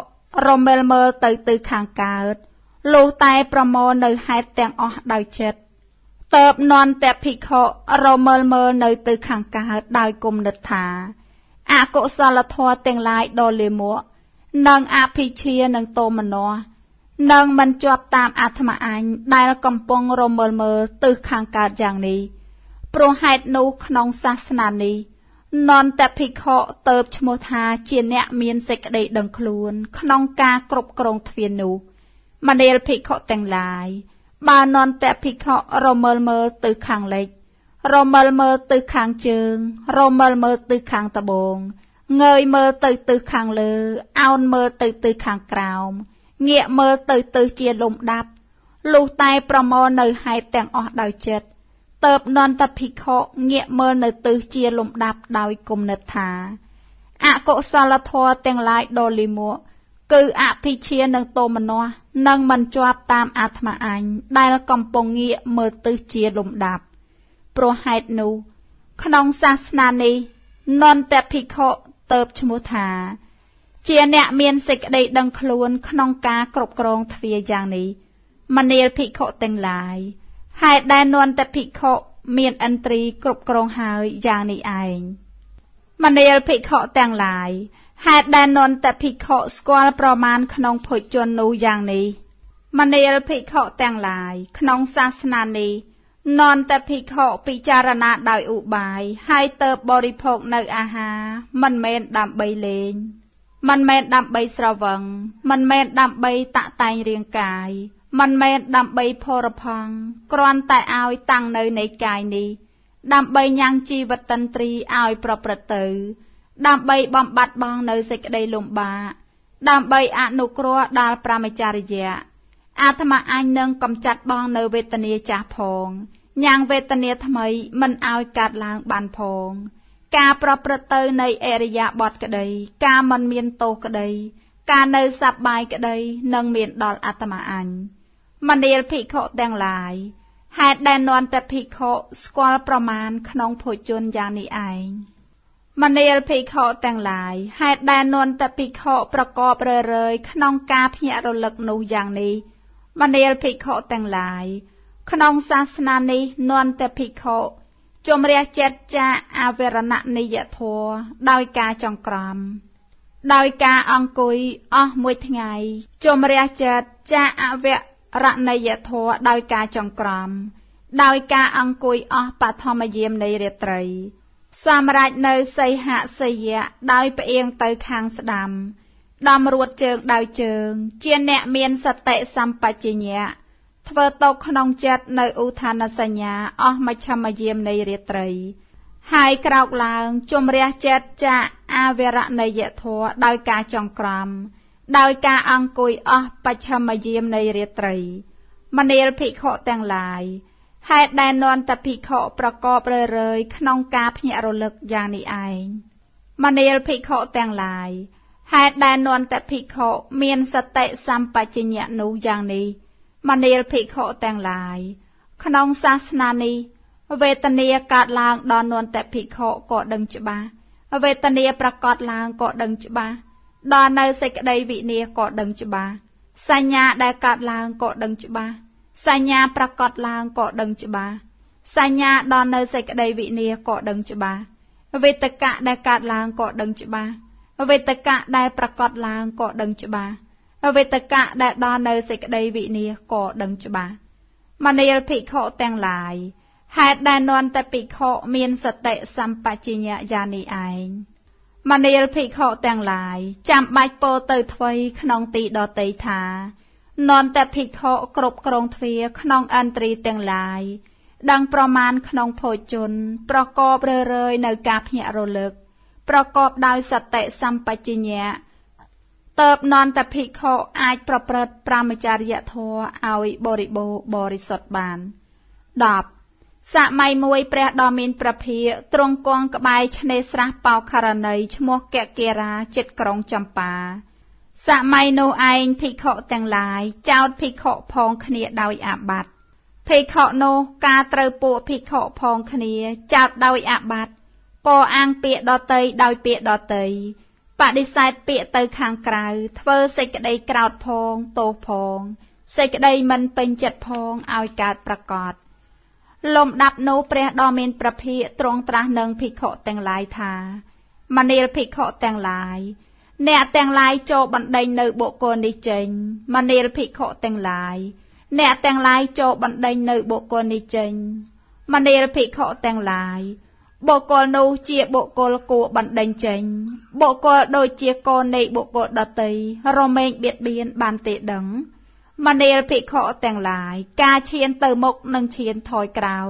รมเมลเมอตือขางกาดลูกตายประโมในหายแต่งออกดาวเจ็ดเติบนอนแต่ภิกขุรมเมลเมอในตือขางกาดดาวกุมนัทธาอากุศลทวแต่งลายดอเลมัวนางอาภิเชียนางโตมโนนางมันจวบตามอาธมาอันได้ละกำปองรมเมลเมอตือขางกาดอย่างนี้โปรหายนูขนองศาสนานี้นอนแต่ภิกขุเติบชโมธาเจียนเนมีนเสกได้ดังคลูนขนองกากรบกรองทเวียนูมาเดลภิกขุแต่งลายบานอนแต่ภิกขุรมเมลเมอตือขางเล็กรมเมลเมอตือขางเจิงรมเมลเมอตือขางตะบงเงยเมอตือขางเลอเอาเมอตือขางกราวเงี่ยเมอตือเจียลมดับลูกตายประโมในหายแต่งออกดาวเจ็ดเติบนอนแต่ภิกขุเงี่ยเมอในตือเจียลมดับดาวกุมเนธาอากุศลทวแต่งลายโดลิมัวคืออภิเชียนางโตมโนนางมันจวบตามอาธมาอันได้ละกำปองเงี่ยเมอตือเจียลมดับโปรหายนูขนองศาสนานี้นอนแต่ภิกขุเติบชมุธาเจียเนเมียนสิกได้ดังคลวนขนองกากรบกรองทวีอย่างนี้มันเนลภิกขุแต่งลายหายได้นอนแต่ภิกขุเมียนอันตรีกรบกรองหายอย่างนี้เองมันเนลภิกขุแต่งลายหายได้นอนแต่ภิกขุสกอลประมาณขนองโพจนนูอย่างนี้มันเนลภิกขุแต่งลายขนองศาสนานี้นอนแต่ภิกขุปิจารณาโดยอุบายให้เติบบริโภคในอาหารมันเมนดำใบเลงมันเมนดำใบสระวังมันเมนดำใบตะไตเรียงกายมันเมนดำใบโพรพังกรอนแต่เอาตั้งในกายนี้ดำใบยังจีวัตันตรีเอาประประตือดำใบบำบัดบองในเสกได้ลมบาดำใบอนุกรัวดาลปรามจาริยะอาธมาอันนึงกำจัดบองในเวทเนียจ่าพองยังเวทเนียทำไมมันเอาการล้างบานพองกาประประตือในเอริยาบอดกระไดกามันเมียนโตกระไดกาในสับบายกระไดนังเมียนดอลอาตมาอันมันเดลภิกขุแต่งลายหายแดนนอนแต่ภิกขุสกอลประมาณขนองโพจนอย่างนี้เองมันเดลภิกขุแต่งลายหายแดนนอนแต่ภิกขุประกอบเรยขนองกาพญรลึกนูอย่างนี้มันเดลภิกขุแต่งลายขนองศาสนานี้นอนแต่ภิกขุจมเรียเจ็ดจะอาเวรณะนิยทัวดาวกาจองกรามดาวกาอังกุยอ้อมวยไงจมเรียเจ็ดจะอาเวรณะนิยทัวดาวกาจองกรามดาวกาอังกุยอ้อปัทมเยมในเรตรีสามรายในไซหะไซยะดาวไปเอียงเตยคางสดำดำรวดเจิงดาวเจิงเจียนเนเมียนสเตสัมปจิญญะทวตกขนองจัดในอุทานสัญญาออกมาชมเยี่ยมในเรตรีหายกราวลางจมเรียจัดจะอาเวรในยะทัวดาวกาจองกรามดาวกาอังกุยออกปัชมเยี่ยมในเรตรีมันเนลภิกขุแต่งลายหายแดนนอนแต่ภิกขุประกอบเรยขนองกาพญรลึกอย่างนี้เองมันเนลภิกขุแต่งลายหายแดนนอนแต่ภิกขุเมียนสเตสัมปจิญญะนูอย่างนี้มันเนลภิกขุแต่งลายขนองศาสนานี้เวทเนียกาดลางดอนนวนแต่ภิกขุก็ดังจบาเวทเนียประกอบลางก็ดังจบาดอนในเสกได้วิเนียก็ดังจบาสัญญาได้กาดลางก็ดังจบาสัญญาประกอบลางก็ดังจบาสัญญาดอนในเสกได้วิเนียก็ดังจบาเวทกะได้กาดลางก็ดังจบาเวทกะได้ประกอบลางก็ดังจบาเวทกะได้ดอนในเสกได้วิเนียก็ดังจบามันเนลภิกขุแต่งลายหายแดนนอนแต่ภิกขุเมียนสเตสัมปจิญญะญาณีเองมันเนลภิกขุแต่งลายจำใบโปเตยทวีขนองตีดอเตยทานอนแต่ภิกขุกรบกรองทวีขนองอันตรีแต่งลาย ดังประมาณขนงโพชนประกอบเรื่อยๆในกาพญารลึกประกอบดาวสติสัมปชัญญะเติบนอนแต่ภิกขุอาจประพฤติปรามจริยธรรมเอาบริบูรณ์บริสุทธิ์บานดอบสมัยมวยเปรดอมินประเพตรงกองกบายชเนสระเป่าคารนัยชมวกแกะเกราเจ็ดกรองจำปาสมัยโนไอภิกขุแต่งหลายเจ้าภิกขุพองเขณีดาวอาบัตภิกขุโนกาเตรปูภิกขุพองเขณีเจ้าดาวอาบัตปออังเปียดอเตยดาวเปียดอเตยปฏิเสธเปียเตยข้างกลางเทอเสกได้กราวพองโตพองเสกได้มันเป็นจัดพองเอาการประกอบลมดับโนเปรดอมินประเพตรงตราเนืองภิกขุแต่งหลายทามณีภิกขุแต่งหลายแนวแต่งลายโจบันไดเนอบุโกนิเจงมณีภิกขุแต่งลายแนวแต่งลายโจบันไดเนอบุโกนิเจงมณีภิกขุแต่งลายบุโกนูเจียบุโกลกูบันไดเจงบุโกโดยเจียโกในบุโกดตีโรเมงเบียดเบียนบานเตดังมณีภิกขุแต่งลายกาเชียนเตอมกนังเชียนถอยกราว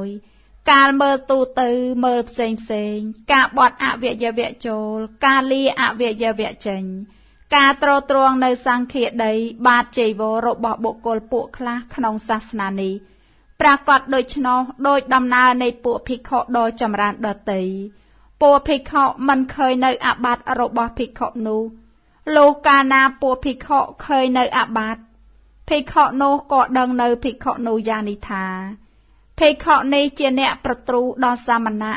การเมื่อตูตือเมื่อเซงเซงกาบอดอเวียเวโจลกาลีอเวียเวเจงกาโตรตรวงในสังเขตใดบาดเจโวรบบุกลปุคลาขนงศาสนานีปรากฏโดยชนโดยดำนาในปุภิกขุโดยจำรานดตีปุภิกขุมันเคยในอาบัตรบภิกขุนูโลกานาปุภิกขุเคยในอาบัตภิกขุนูก็ดังในภิกขุนูยานิธาภิกขุนี้เจียเนประตูดอสามณะ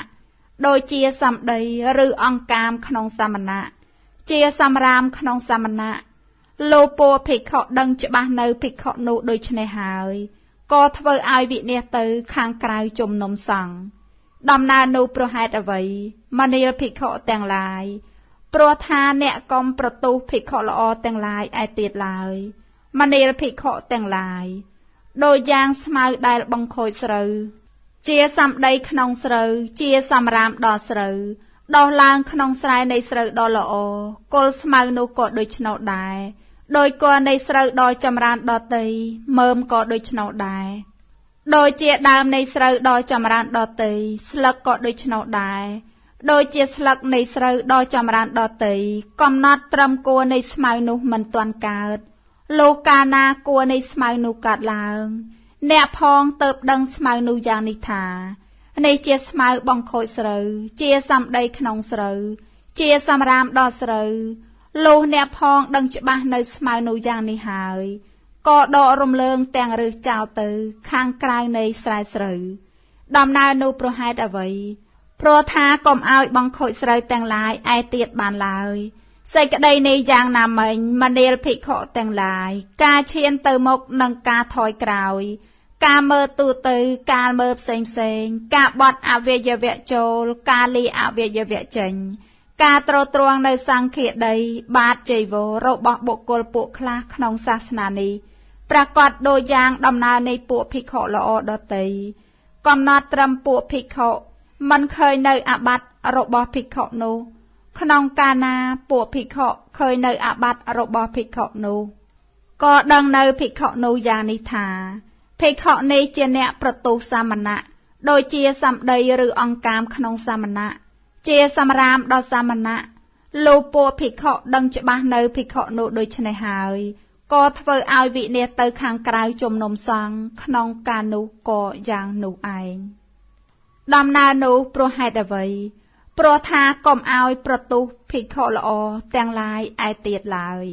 โดยเจียสัมใดหรือองกามขนงสามณะเจียสัมรามขนงสามณะโลโปภิกขุดังจะบาในภิกขุนูโดยชเนหายก็ทว่าไอวิเนตือข้างกลายจมนมสังดำนานูประหารเอาไว้มณีภิกขุแต่งลายโปรธาเนกอมประตูภิกขุละอแต่งลายไอเตียดลายมณีภิกขุแต่งลายโดยยางสมัยได้บังโคยเสรเจียสัมได้ขนงเสรเจียสัมรามดอเสรดอลางขนงสายในเสรดอละอกลสมัยนูกอดโดยชนดได้โดยกอในเสรดอจำรานดอตีเมิมกอดโดยชนได้โดยเจียดามในเสรดอจำรานดอตีสลักกอดโดยชนได้โดยเจียสลักในเสรดอจำรานดอตีกำนัดตรำกัวในสมัยนูมันตวนกาดโลกานากัวในสมัยนูกาดลางแนบพองเติบดังสมัยนูยางนิธาในเจียสมัยบังโคยเสรเจียสัมได้ขนงเสรเจียสัมรามดอเสรโลแนบพองดังจะบ้าในสมัยนูยางนิหายก็ดอรมเลิงแต่งหรือเจ้าตือข้างกลางในสายเสรดำนานูประหารเอาไว้โปรธากลมเอาบังโคยเสรแต่งลายไอเตียดบานลายใส่กระไดในยางนามันมาเนรภิกขุแต่งลายกาเชียนเตอมกนังกาถอยกราวกาเมื่อตูตือกาเมื่อเซงเซงกาบอดอเวียเวโจลกาลีอเวียเวเจงกาโตรตรวงในสังเขตใดบาดเจโวรบบุกลปุคลาขนงศาสนานีปรากฏโดยยางดำนาในปุภิกขุละอดตีกำนัดตรำปุภิกขุมันเคยในอาบัตรบภิกขุนูขนองกานาปุภิกขุเคยในอาบัตรบภิกขุนูก็ดังในภิกขุนูยานิธาภิกขุในเจเนประตูสามณะโดยเจียสัมใดหรือองกามขนงสามณะเจียสัมรามดอสามณะโลโปภิกขุดังจะบ้าในภิกขุนูโดยชนหายก็ทว่าเอาวิเนเตอร์ข้างกลายจมนมสังขนองกานูก็ยางนูไอดำนานูประหารเอาไว้โปรธากลมเอาประตูภิกขุละอแต่งลายไอเตียดลาย